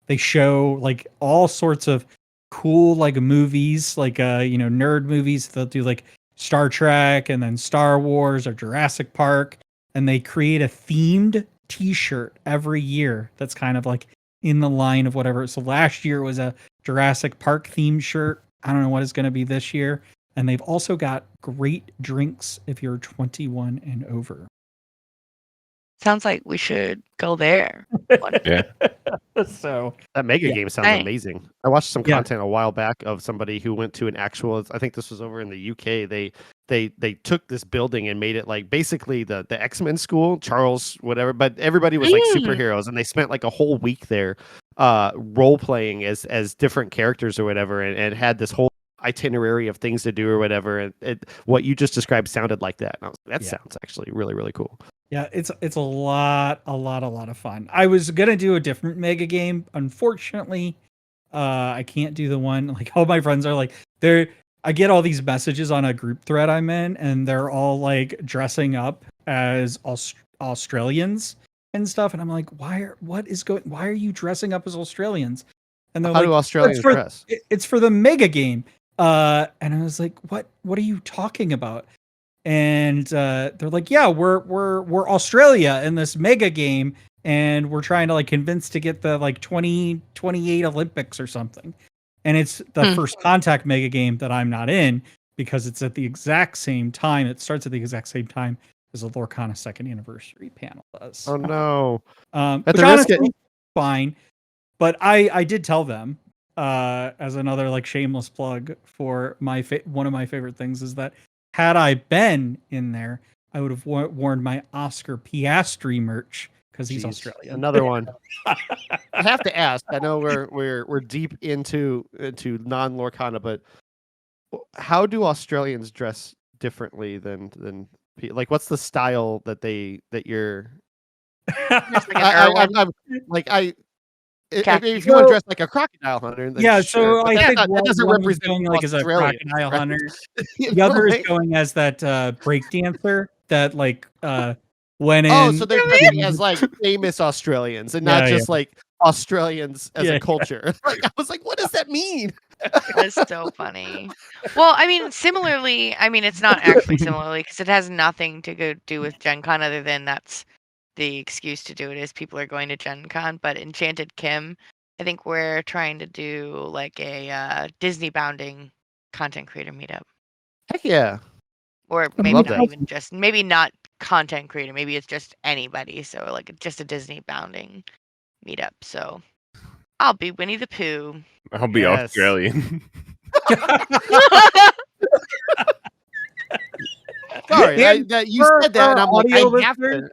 they show like all sorts of cool like movies, like nerd movies. They'll do like Star Trek and then Star Wars or Jurassic Park, and they create a themed t-shirt every year that's kind of like in the line of whatever. So last year was a Jurassic Park themed shirt. I don't know what it's going to be this year. And they've also got great drinks if you're 21 and over. Sounds like we should go there. Yeah. So That mega game sounds Dang. amazing. I watched some Yeah. content a while back of somebody who went to an actual. I think this was over in the UK. They took this building and made it like basically the X-Men school, Charles whatever. But everybody was like superheroes, and they spent like a whole week there, role playing as different characters or whatever, and had this whole itinerary of things to do or whatever. And what you just described sounded like that. And I was like, that sounds actually really, really cool. yeah, it's a lot of fun. I was gonna do a different mega game. Unfortunately, I can't do the one. Like all my friends are like, I get all these messages on a group thread I'm in, and they're all like dressing up as Australians and stuff. And I'm like, why are you dressing up as Australians? And they're How like, do Australians dress? It's for the mega game. And I was like, what are you talking about? And they're like, yeah, we're Australia in this mega game, and we're trying to like convince to get the like 2028 Olympics or something. And it's the first contact mega game that I'm not in because it's at the exact same time. It starts at the exact same time as the Lorcana second anniversary panel does. Oh no! Which the risk honestly, fine. But I did tell them as another like shameless plug for one of my favorite things is that had I been in there, I would have worn my Oscar Piastri merch because he's Australian. Another one. I have to ask. I know we're deep into non-Lorcana, but how do Australians dress differently than like? What's the style that you're? If you want to dress like a crocodile hunter, then yeah. sure. So I think that doesn't one is represent going like as a Australian, crocodile right? hunter. You The know, other is like- going as that break dancer that like went in. Oh, so they're dressing as like famous Australians and not Yeah, just like Australians as Yeah, a culture. Like I was like, what does that mean? That's so funny. Well, I mean, similarly, I mean, it's not actually similarly because it has nothing to do with GenCon other than that's the excuse to do it is people are going to GenCon. But Enchanted Kim, I think we're trying to do like a Disney bounding content creator meetup. Heck yeah. Or maybe love not that. even just, maybe not content creator, maybe it's just anybody. So like just a Disney bounding meetup. So I'll be Winnie the Pooh. I'll be Yes. Australian. Sorry, And you for said that, and I'm like, audio I have to. listeners-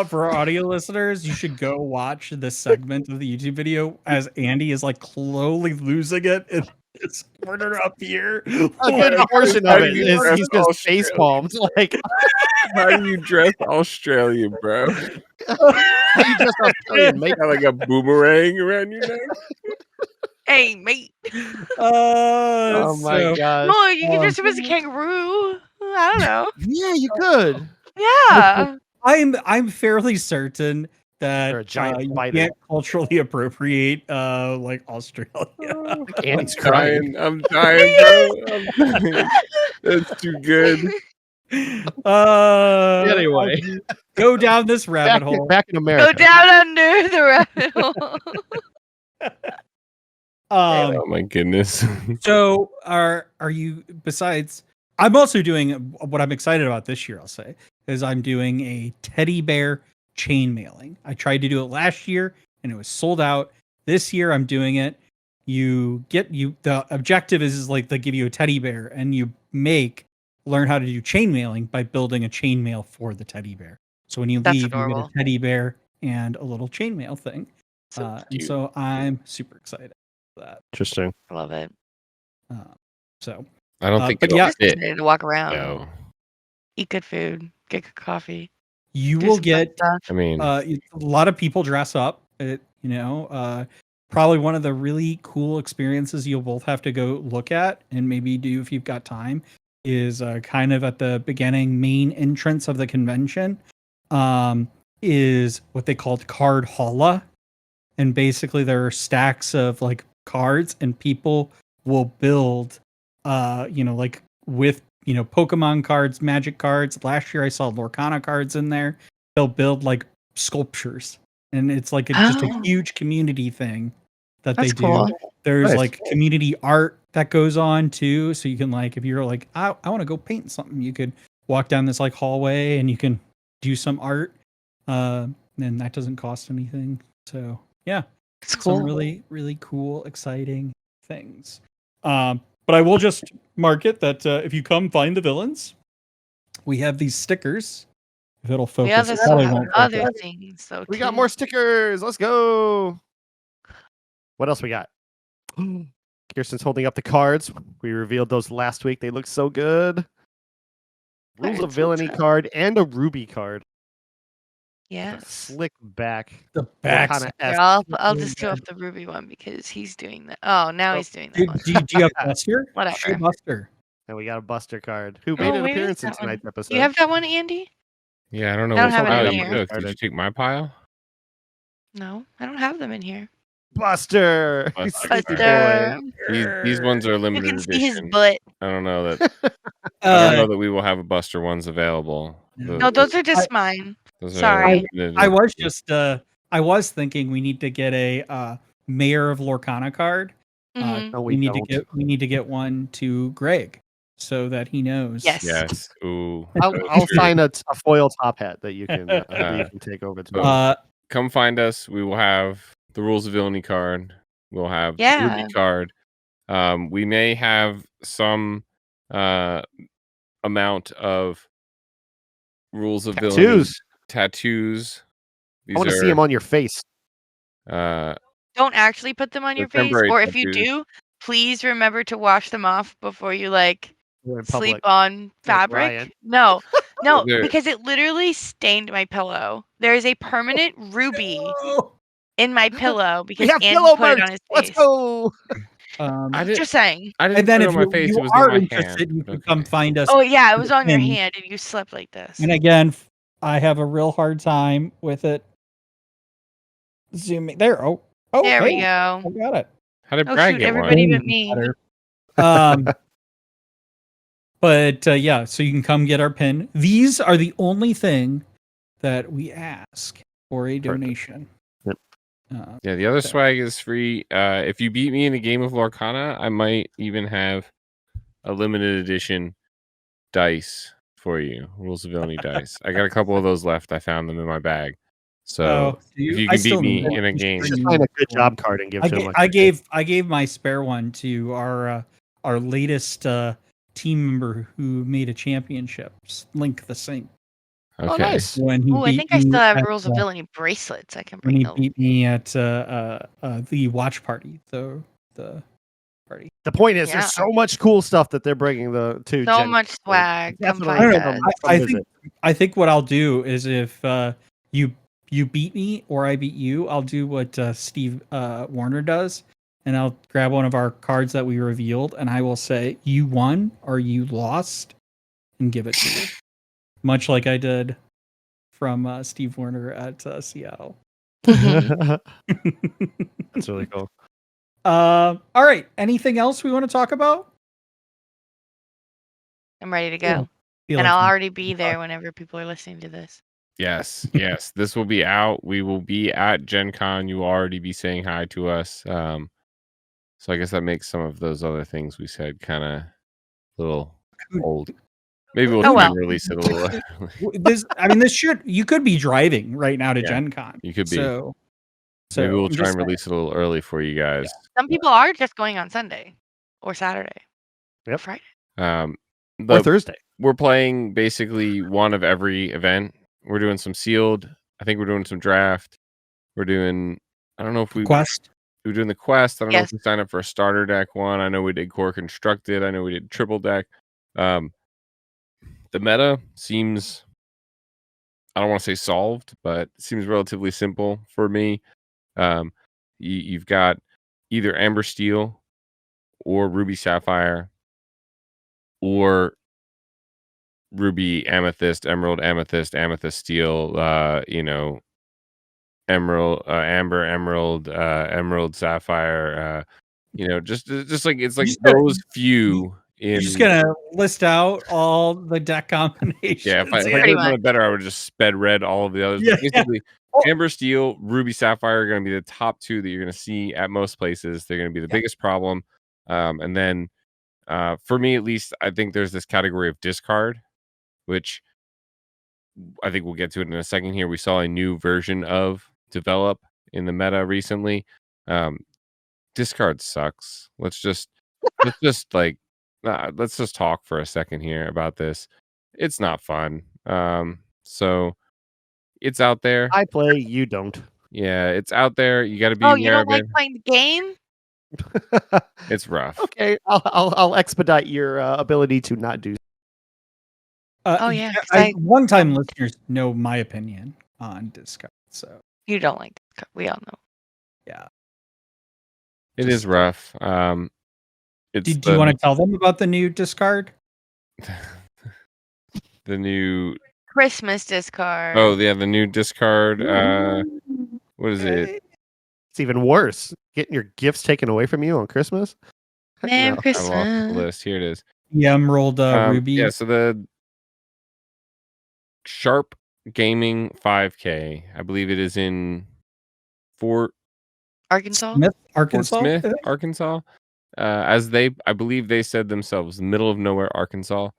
for our audio listeners, you should go watch this segment of the YouTube video as Andy is like slowly losing it in this corner up here. A good Like, portion How of do it you is dress he's just face palmed. Like How do you dress Australian, bro? you just Australian make Got like a boomerang around your neck. Hey, mate. Oh my so- god. Oh, you can dress him as a kangaroo. I don't know. Yeah, you could. Yeah. I'm fairly certain that Or a giant you spider. can't culturally appropriate like Australia. Andy's crying. I'm dying, bro. I'm dying. That's too good. Anyway. Go down this rabbit hole. Back in America. Go down under the rabbit hole. Oh my goodness. So are you, besides, I'm also doing what I'm excited about this year, I'll say, is I'm doing a teddy bear chain mailing. I tried to do it last year and it was sold out. This year I'm doing it. The objective is like they give you a teddy bear and you learn how to do chain mailing by building a chain mail for the teddy bear. So when you That's leave, you adorable. get a teddy bear and a little chain mail thing. And cute. so I'm super excited for that. Interesting. I love it. So I don't think but it'll yeah, Just fit excited to walk around, though. eat good food, get good coffee. you do will some fun get stuff. I mean, a lot of people dress up. Probably one of the really cool experiences you'll both have to go look at and maybe do if you've got time is kind of at the beginning main entrance of the convention is what they called card holla. And basically there are stacks of like cards and people will build, like with, Pokemon cards, Magic cards. Last year I saw Lorcana cards in there. They'll build like sculptures and it's like just a Oh. huge community thing that That's they do. cool. There's Nice. like community art that goes on too. So you can like, if you're like, I want to go paint something, you could walk down this like hallway and you can do some art. And that doesn't cost anything. So yeah, It's some cool. really, really cool, exciting things. But I will just mark it that if you come find the villains, we have these stickers. If it'll focus, We also it still probably have won't other focus. things though. We got too. more stickers. Let's go. What else we got? Kirsten's holding up the cards. We revealed those last week. They look so good. Rules Alright, of so Villainy it's card and a Ruby card. The Yes. slick back. The backs. Lorcana Here, esque. I'll just do up the Ruby one because he's doing that. Oh, now Oh, he's doing that Do, one. do you have Buster? Whatever. Show Buster. And we got a Buster card who Oh, made an where is appearance in that one? tonight's episode. You have that one, Andy? yeah, I don't know I don't which have it pile in you here. took. Did you take my pile? No, I don't have them in here. Buster. Buster. Sneaky Buster. boy. These ones are You limited can see his edition. butt. I don't know that. I don't Uh, know that we will have a Buster ones available. No, those are just mine. those sorry. limited I was edition. just I was thinking we need to get a Mayor of Lorcana card. Mhm. No, we need don't. we need to get one to Greg so that he knows. Yes. Yes. Ooh. I'll that's true. sign a foil top hat that you can take over to. Come find us. We will have the Rules of Villainy card. We'll have the Yeah. Ruby card. We may have some amount of Rules of Villainy tattoos. I want to see them on your face. Don't Don't actually put them on your face, temporary or if you tattoos. do, please remember to wash them off before you like You're in sleep public. on fabric. Ryan. No, There- because it literally stained my pillow. There is a permanent ruby in my pillow We because have Andy pillow put it merch. on his Let's face. go. I didn't. Just saying. I didn't And then put it if on my face. you It was are in my interested, hand. you can Okay. come find us. Oh yeah, it was on your thing. hand and you slept like this. And again, I have a real hard time with it. Zooming there. Oh, There we hey, go. I got it. How did Oh Brad shoot, get everybody one? but me. Better. But yeah, so you can come get our pin. These are the only thing that we ask for a donation. Yep. Yeah, the other so- swag is free. If you beat me in a game of Lorcana, I might even have a limited edition dice for you. Rules of Villainy dice. I got a couple of those left. I found them in my bag. So if you I can beat still me need in a game, Just find a good job card and give to him. I gave my spare one to our latest team member who made a championship, Link the Saint. okay. Oh, nice. When he Oh, I beat think I me still have at, Rules of Villainy bracelets I can when bring he over. beat me at the watch party, the party. The point is, Yeah. there's so much cool stuff that they're bringing to So Gen much Con. swag. Come Definitely I find don't know. us. I think what I'll do is if you beat me or I beat you, I'll do what Steve Warner does, and I'll grab one of our cards that we revealed, and I will say you won or you lost, and give it to you, much like I did from Steve Warner at Seattle. That's really cool. All right. Anything else we want to talk about? I'm ready to Yeah. go. Feel And like I'll we- already be there whenever people are listening to this. Yes, yes. This will be out. We will be at Gen Con. You will already be saying hi to us. So I guess that makes some of those other things we said kind of a little old. Maybe we'll Oh, try well. and release it a little early. You could be driving right now to Yeah, GenCon. you could be. So Maybe we'll I'm try just and release it a little early for you guys. Some people are just going on Sunday or Saturday. Or Yep. Friday. Or The- Thursday. we're playing basically one of every event. We're doing some sealed. I think we're doing some draft. We're doing. I don't know if Quest. we're doing the quest. I don't know Yes. if we signed up for a starter deck one. I know we did core constructed. I know we did triple deck. The meta seems. I don't want to say solved, but it seems relatively simple for me. You've got either Amber Steel or Ruby Sapphire or Ruby Amethyst, Emerald Amethyst, Amethyst Steel, Emerald, Amber Emerald, Emerald Sapphire, just like it's like just gonna- those few You're in. just gonna list out all the deck combinations. Yeah, if I Pretty could have done much. it better, I would have just sped red all of the others. Yeah. But basically, Oh. Amber Steel, Ruby Sapphire are going to be the top two that you're going to see at most places. They're going to be the biggest problem. And then, for me at least, I think there's this category of discard, which I think we'll get to it in a second here. We saw a new version of develop in the meta recently. Discard sucks. Let's just let's just talk for a second here about this. It's not fun. So it's out there. I play, you don't. Yeah, it's out there. You got to be Oh, you aware don't of like it. playing the game? It's rough. Okay, I'll expedite your ability to not do. Oh, yeah, 'cause One-time listeners know my opinion on discard. So You don't like this. We all know. yeah. It is rough. It's Do you want to tell them about the new discard? the new Christmas discard. Oh yeah, the new discard. What is it? It's even worse. Getting your gifts taken away from you on Christmas. Heck Merry no. I lost the Christmas. list. Here it is. The Emerald Ruby. Yeah, so the Sharp Gaming 5K, I believe it is in Fort Arkansas? Smith, Arkansas. Smith, Arkansas. I believe they said themselves, middle of nowhere, Arkansas.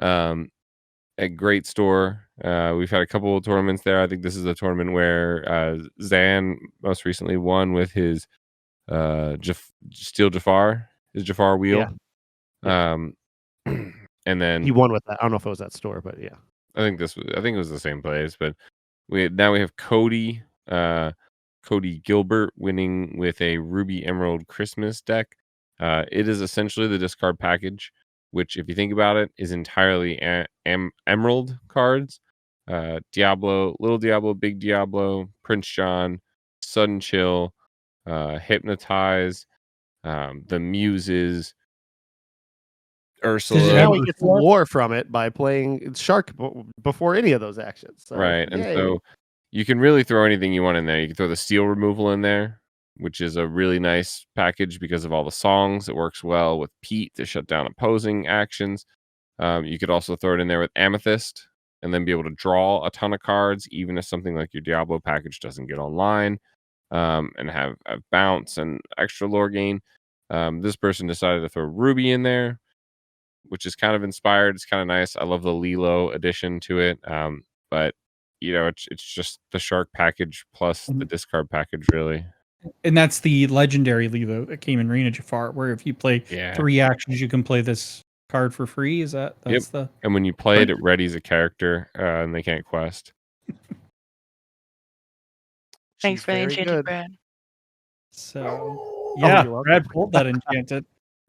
A great store. We've had a couple of tournaments there. I think this is a tournament where Zan most recently won with his Steel Jafar, his Jafar wheel. Yeah. And then He won with that. I don't know if it was that store, but yeah. I think it was the same place, but we have Cody Gilbert winning with a Ruby Emerald Christmas deck. It is essentially the discard package, which, if you think about it, is entirely Emerald cards. Diablo, Little Diablo, Big Diablo, Prince John, Sudden Chill, Hypnotize, the Muses, Ursula. Now he gets lore from it by playing Shark before any of those actions. So, Right. And yay. so you can really throw anything you want in there. You can throw the steel removal in there, which is a really nice package because of all the songs. It works well with Pete to shut down opposing actions. You could also throw it in there with Amethyst and then be able to draw a ton of cards, even if something like your Diablo package doesn't get online, and have bounce and extra lore gain. This person decided to throw Ruby in there, which is kind of inspired. It's kind of nice. I love the Lilo addition to it. But it's just the Shark package plus the discard package, really. And that's the legendary Lilo that came in Reina Jafar, where if you play 3 actions, you can play this card for free. Is that's the And when you play it, it readies a character, and they can't quest. Thanks She's for the very enchanted good. bread. So yeah, you're welcome. Brad pulled that enchanted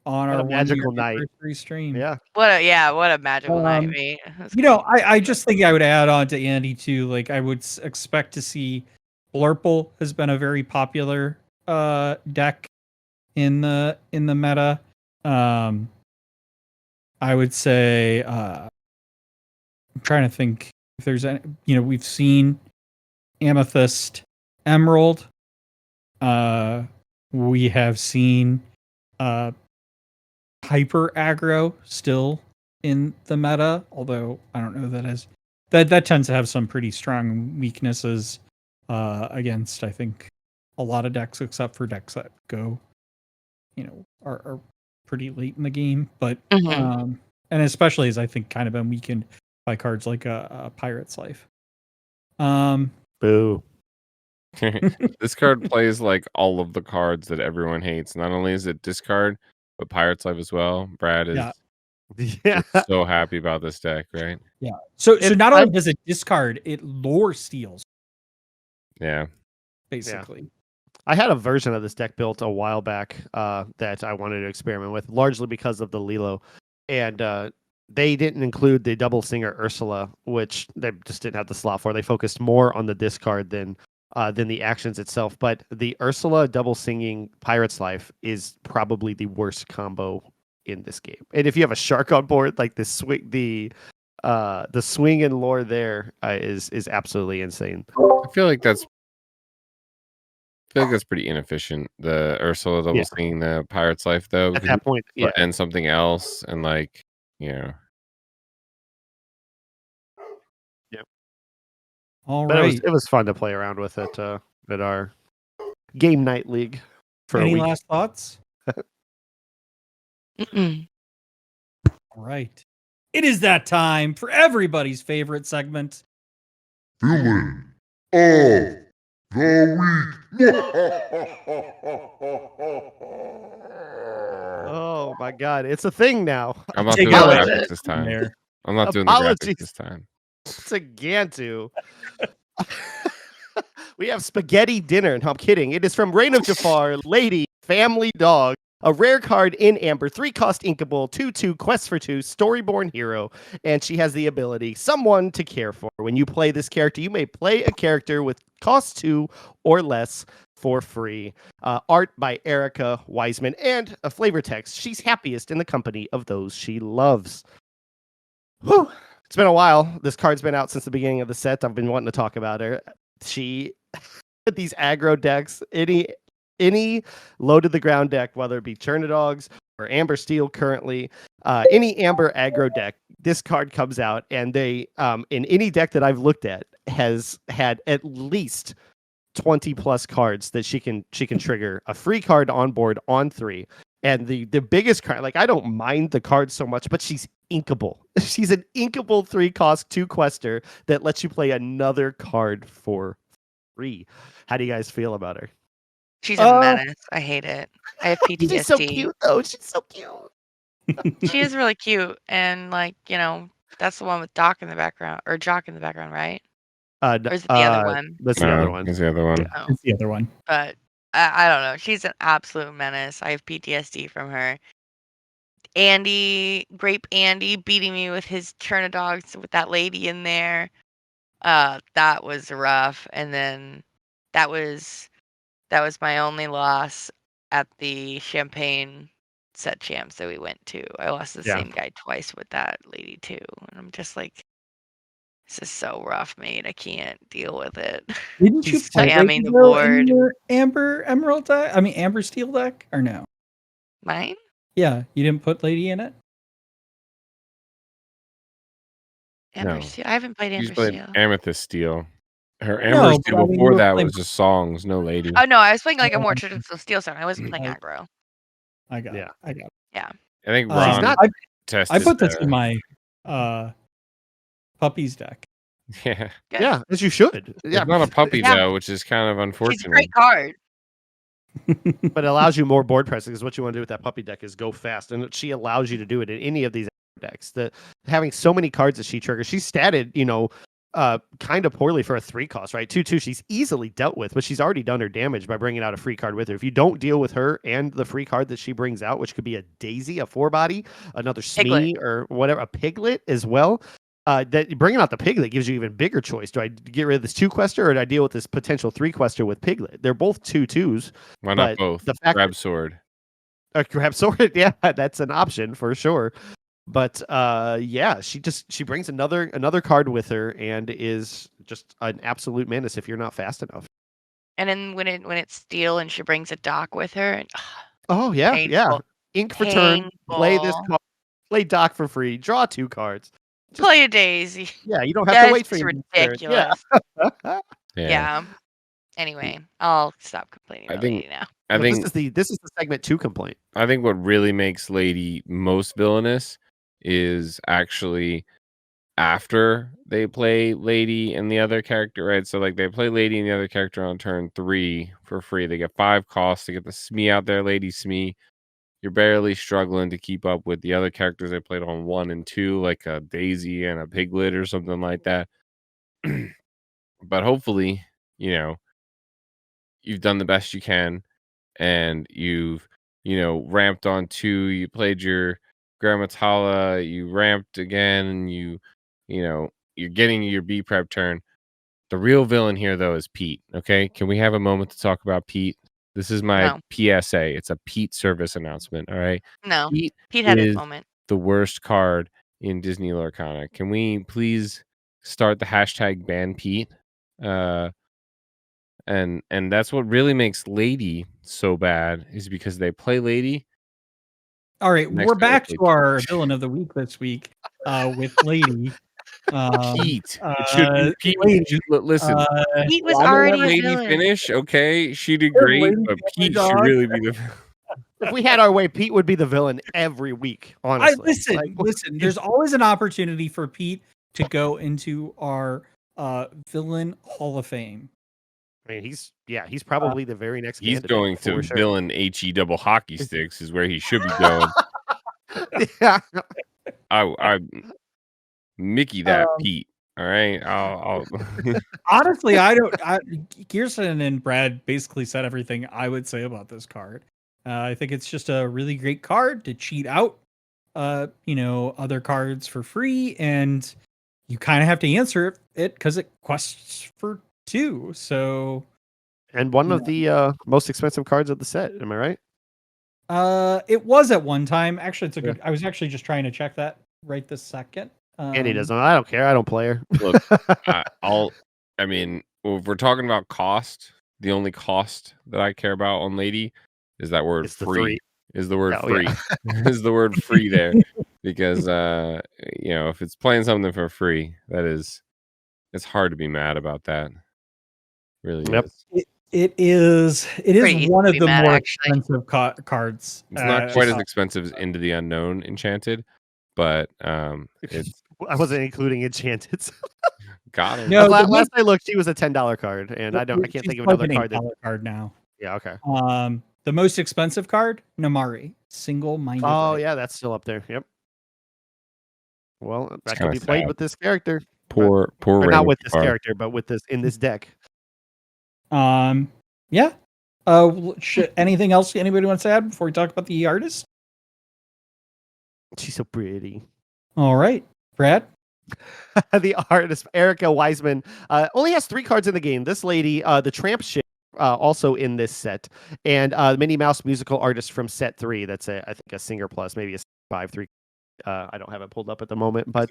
on What our a magical 1-year night. anniversary stream. Yeah. What a magical night, mate. That's I just think I would add on to Andy too. Like I would expect to see Blurple has been a very popular deck in the meta. I would say I'm trying to think if there's any. We've seen Amethyst, Emerald. We have seen hyper aggro still in the meta, although I don't know that tends to have some pretty strong weaknesses against, I think, a lot of decks except for decks that go are pretty late in the game, but Mhm. and especially as I think kind of been weakened by cards like a Pirate's Life. Boo. This card plays like all of the cards that everyone hates. Not only is it discard, but Pirate's Life as well. Brad is Yeah. just so happy about this deck, right? Yeah. So It's- not only does it discard, it lore steals, Yeah. basically. I had a version of this deck built a while back that I wanted to experiment with, largely because of the Lilo. And they didn't include the double singer Ursula, which they just didn't have the slot for. They focused more on the discard than the actions itself. But the Ursula double singing Pirate's Life is probably the worst combo in this game. And if you have a shark on board, like the swing and lore there is absolutely insane. I feel like that's pretty inefficient. The Ursula double singing the Pirate's Life, though. At that point, yeah. And something else, and like, yeah. All But right. it was fun to play around with it at our game night league for Any a week. last thoughts? Mm-mm. All right. It is that time for everybody's favorite segment. Villain of the Oh my god, it's a thing now. I'm not Take doing the it. graphics this time. There. I'm not doing the Apologies. graphics this time. It's a Gantu. We have spaghetti dinner. No, I'm kidding. It is from Reign of Jafar, Lady, Family Dog, a rare card in Amber, 3-cost inkable, 2/2, quest for 2, Storyborn hero, and she has the ability, someone to care for. When you play this character, you may play a character with cost 2 or less for free. Art by Erika, Wiseman, and a flavor text. She's happiest in the company of those she loves. Whew. It's been a while. This card's been out since the beginning of the set. I've been wanting to talk about her. She, these aggro decks, any low to the ground deck, whether it be Chernodogs or Amber Steel currently, any Amber aggro deck, this card comes out, and they, in any deck that I've looked at, has had at least 20 plus cards that she can trigger a free card on board on 3. And the biggest card, like, I don't mind the card so much, but she's inkable. She's an inkable 3-cost 2 quester that lets you play another card for free. How do you guys feel about her? She's a menace. I hate it. I have PTSD. She's so cute, though. She's so cute. She is really cute, and like, that's the one with Doc in the background, or Jock in the background, right? Or is it the other one? That's the other one. It's the other one. Oh, It's the other one. but I don't know. She's an absolute menace. I have PTSD from her. Grape Andy beating me with his Chernodogs with that lady in there. That was rough. And then that was my only loss at the Champagne set champs that we went to. I lost the same guy twice with that lady too. And I'm just like, this is so rough, mate. I can't deal with it. Didn't you She's play spamming the Rainbow in board. your Amber Emerald deck? I mean, Amber Steel deck, or no? Mine? Yeah, you didn't put Lady in it? Amber No. Steel. I haven't played She's Amber played Steel. Amethyst Steel. Her No, Amber but Steel I mean, you before were that playing- was just songs, no lady. Oh no, I was playing like a more Um, traditional steel stone. I wasn't playing I- aggro. I got Yeah. it. I got it. I think Uh, Ron not- tested. I put this the- in my puppies deck. Yeah, Good. Yeah, as you should. Yeah, it's not a puppy Yeah. though, which is kind of She's a unfortunate. great card. but it allows you more board pressing, because what you want to do with that puppy deck is go fast, and she allows you to do it in any of these decks. Having so many cards that she triggers, she's statted, kind of poorly for a 3-cost, right? 2/2, she's easily dealt with, but she's already done her damage by bringing out a free card with her. If you don't deal with her and the free card that she brings out, which could be a Daisy, a 4-body, another Smee, or whatever, a Piglet as well. That bringing out the Piglet gives you even bigger choice. Do I get rid of this 2-quester, or do I deal with this potential 3-quester with Piglet? They're both 2/2s. Why not but both? the fact Grab sword. Grab sword, yeah, that's an option for sure. But she brings another card with her and is just an absolute menace if you're not fast enough. And then when it's steel and she brings a dock with her, and Oh yeah, yeah. Painful. Ink for turn. Play this Painful. card. Play dock for free. Draw 2 cards. play a Daisy. Yeah, you don't have to wait for That's your turn. Yeah. ridiculous. Yeah. Anyway, I'll stop complaining I about think Lady now. I No, think this is the segment 2 complaint. I think what really makes Lady most villainous is actually after they play Lady and the other character, right? So like they play Lady and the other character on turn 3 for free. They get 5 costs to get the Smee out there, Lady Smee. You're barely struggling to keep up with the other characters they played on 1 and 2, like a Daisy and a Piglet or something like that. But hopefully, you've done the best you can and you've, ramped on 2, you played your Grammatala, you ramped again, and you're getting your B prep turn. The real villain here though is Pete. Okay. Can we have a moment to talk about Pete? This is my No. PSA. It's a Pete service announcement. All right. No. Pete Pete had his is moment. the worst card in Disney Lorcana. Can we please start the hashtag ban Pete? And that's what really makes Lady so bad is because they play Lady. All right, Next we're day they back play to our villain of the week this week with Lady. Pete. It should be Pete. Lady. Listen, Pete was I'm gonna let already a Lady villain. finish. Okay, she did great, Lady but Family Pete Dog. should really be the. If we had our way, Pete would be the villain every week, honestly. Listen. There's always an opportunity for Pete to go into our villain Hall of Fame. I mean, he's probably the very next He's candidate, going to for sure. villain HE double hockey sticks is where he should be going. Yeah. I Mickey that Pete. All right, I'll Honestly, Kirsten and Brad basically said everything I would say about this card. I think it's just a really great card to cheat out, other cards for free, and you kind of have to answer it because it quests for 2. So, And one of the most expensive cards of the set. Am I right? it was at one time. Actually, it's a Yeah. good. I was actually just trying to check that right this second. Andy doesn't. I don't care. I don't play her. Look, I mean, if we're talking about cost, the only cost that I care about on Lady is that word It's the free. 3. Is the word Oh, free. yeah. Is the word free there. Because if it's playing something for free, it's hard to be mad about that. Really Yep. is. It is Pretty easy one to of be the mad, more actually. expensive cards. It's not quite as expensive as Into the Unknown Enchanted, but it's I wasn't including Enchanted. got him. No, last I looked, she was a $10 card, and I can't she's think of like another an card. $8 card now. Yeah, okay. The most expensive card, Namari, single-minded. Oh right. yeah, that's still up there. Yep. Well, that It's can be kinda played sad. with this character. Poor Or not with this Ranger. character, but with this in this deck. Yeah. Anything else anybody wants to add before we talk about the artist? She's so pretty. All right, Brad. The artist Erika Wiseman only has 3 cards in the game. This lady, the Tramp Ship, also in this set, and Minnie Mouse musical artist from set 3. That's I think a Singer Plus, maybe a 5/3. I don't have it pulled up at the moment, but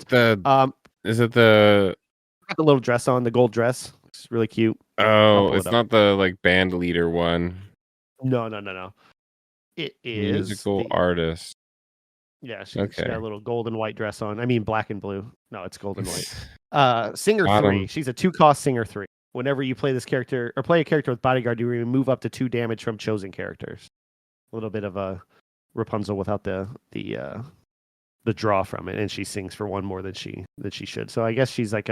is it the got the little dress on, the gold dress. It's really cute. Oh, it's not the like band leader one. No. It is Musical artist. Yeah, she's Okay. got a little gold and white dress on. I mean, black and blue. No, it's gold and white. Singer Got 3. him. She's a 2-cost Singer 3. Whenever you play this character or play a character with Bodyguard, you remove up to 2 damage from chosen characters. A little bit of a Rapunzel without the draw from it, and she sings for 1 more than she should. So I guess she's like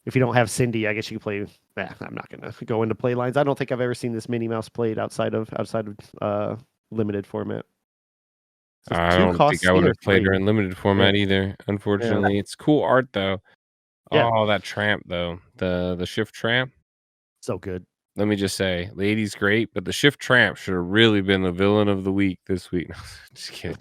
if you don't have Cindy, I guess you can play. I'm not gonna go into play lines. I don't think I've ever seen this Minnie Mouse played outside of limited format. I don't think I would have played her in limited format either. Unfortunately, it's cool art though. Yeah. Oh, that tramp though, the shift tramp. So good. Let me just say, Lady's great, but the shift tramp should have really been the villain of the week this week. No, just kidding.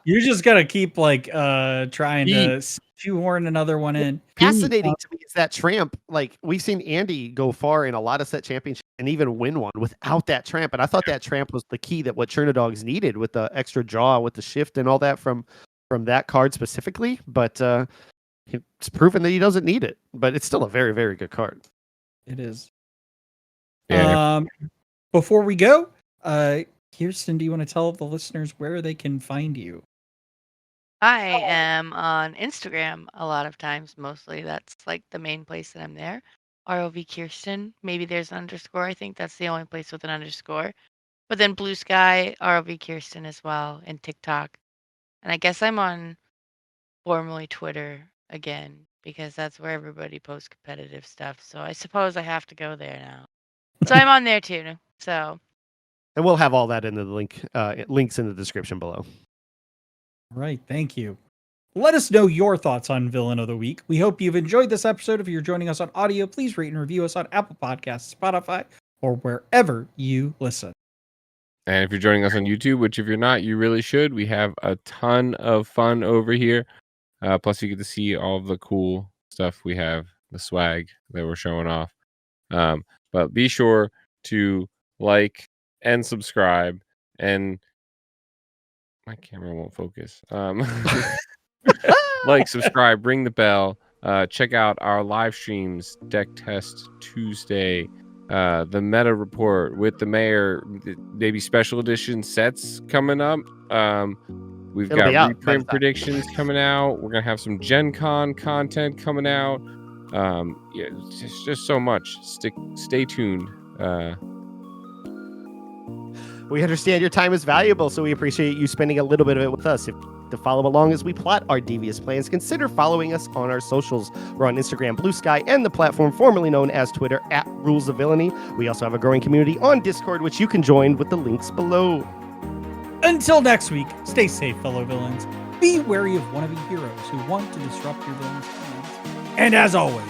You just gotta keep trying to shoehorn another one in. Fascinating to me is that tramp. Like, we've seen Andy go far in a lot of set championships and even win one without that tramp. And I thought that tramp was the key that what Chernodogs needed with the extra draw, with the shift and all that from that card specifically. But it's proven that he doesn't need it. But it's still a very, very good card. It is. Yeah. Before we go, Kirsten, do you want to tell the listeners where they can find you? I am on Instagram a lot of times. Mostly that's like the main place that I'm there. ROV Kirsten. Maybe there's an underscore. I think that's the only place with an underscore. But then Blue Sky, ROV Kirsten as well, and TikTok. And I guess I'm on formerly Twitter again because that's where everybody posts competitive stuff. So I suppose I have to go there now. So I'm on there too. So And we'll have all that in the links in the description below. All right, thank you. Let us know your thoughts on Villain of the Week. We hope you've enjoyed this episode. If you're joining us on audio, please rate and review us on Apple Podcasts, Spotify, or wherever you listen. And if you're joining us on YouTube, which if you're not, you really should. We have a ton of fun over here. Plus, you get to see all of the cool stuff we have, the swag that we're showing off. But be sure to like and subscribe. And my camera won't focus. Like, subscribe, ring the bell. Check out our live streams, Deck Test Tuesday, the Meta Report with the Mayor, maybe special edition sets coming up. We've It'll be got out by the reprint time. predictions coming out. We're gonna have some GenCon content coming out. Yeah, it's just so much. Stay tuned. We understand your time is valuable, so we appreciate you spending a little bit of it with us. If to follow along as we plot our devious plans, consider following us on our socials. We're on Instagram, Blue Sky, and the platform formerly known as Twitter @RulesOfVillainy. We also have a growing community on Discord, which you can join with the links below. Until next week, stay safe, fellow villains. Be wary of wannabe heroes who want to disrupt your villain's plans. And as always,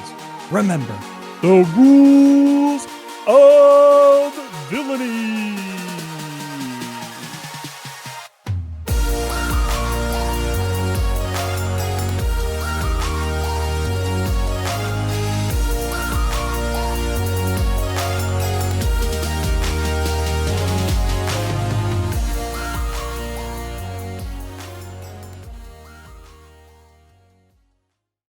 remember the rules of villainy.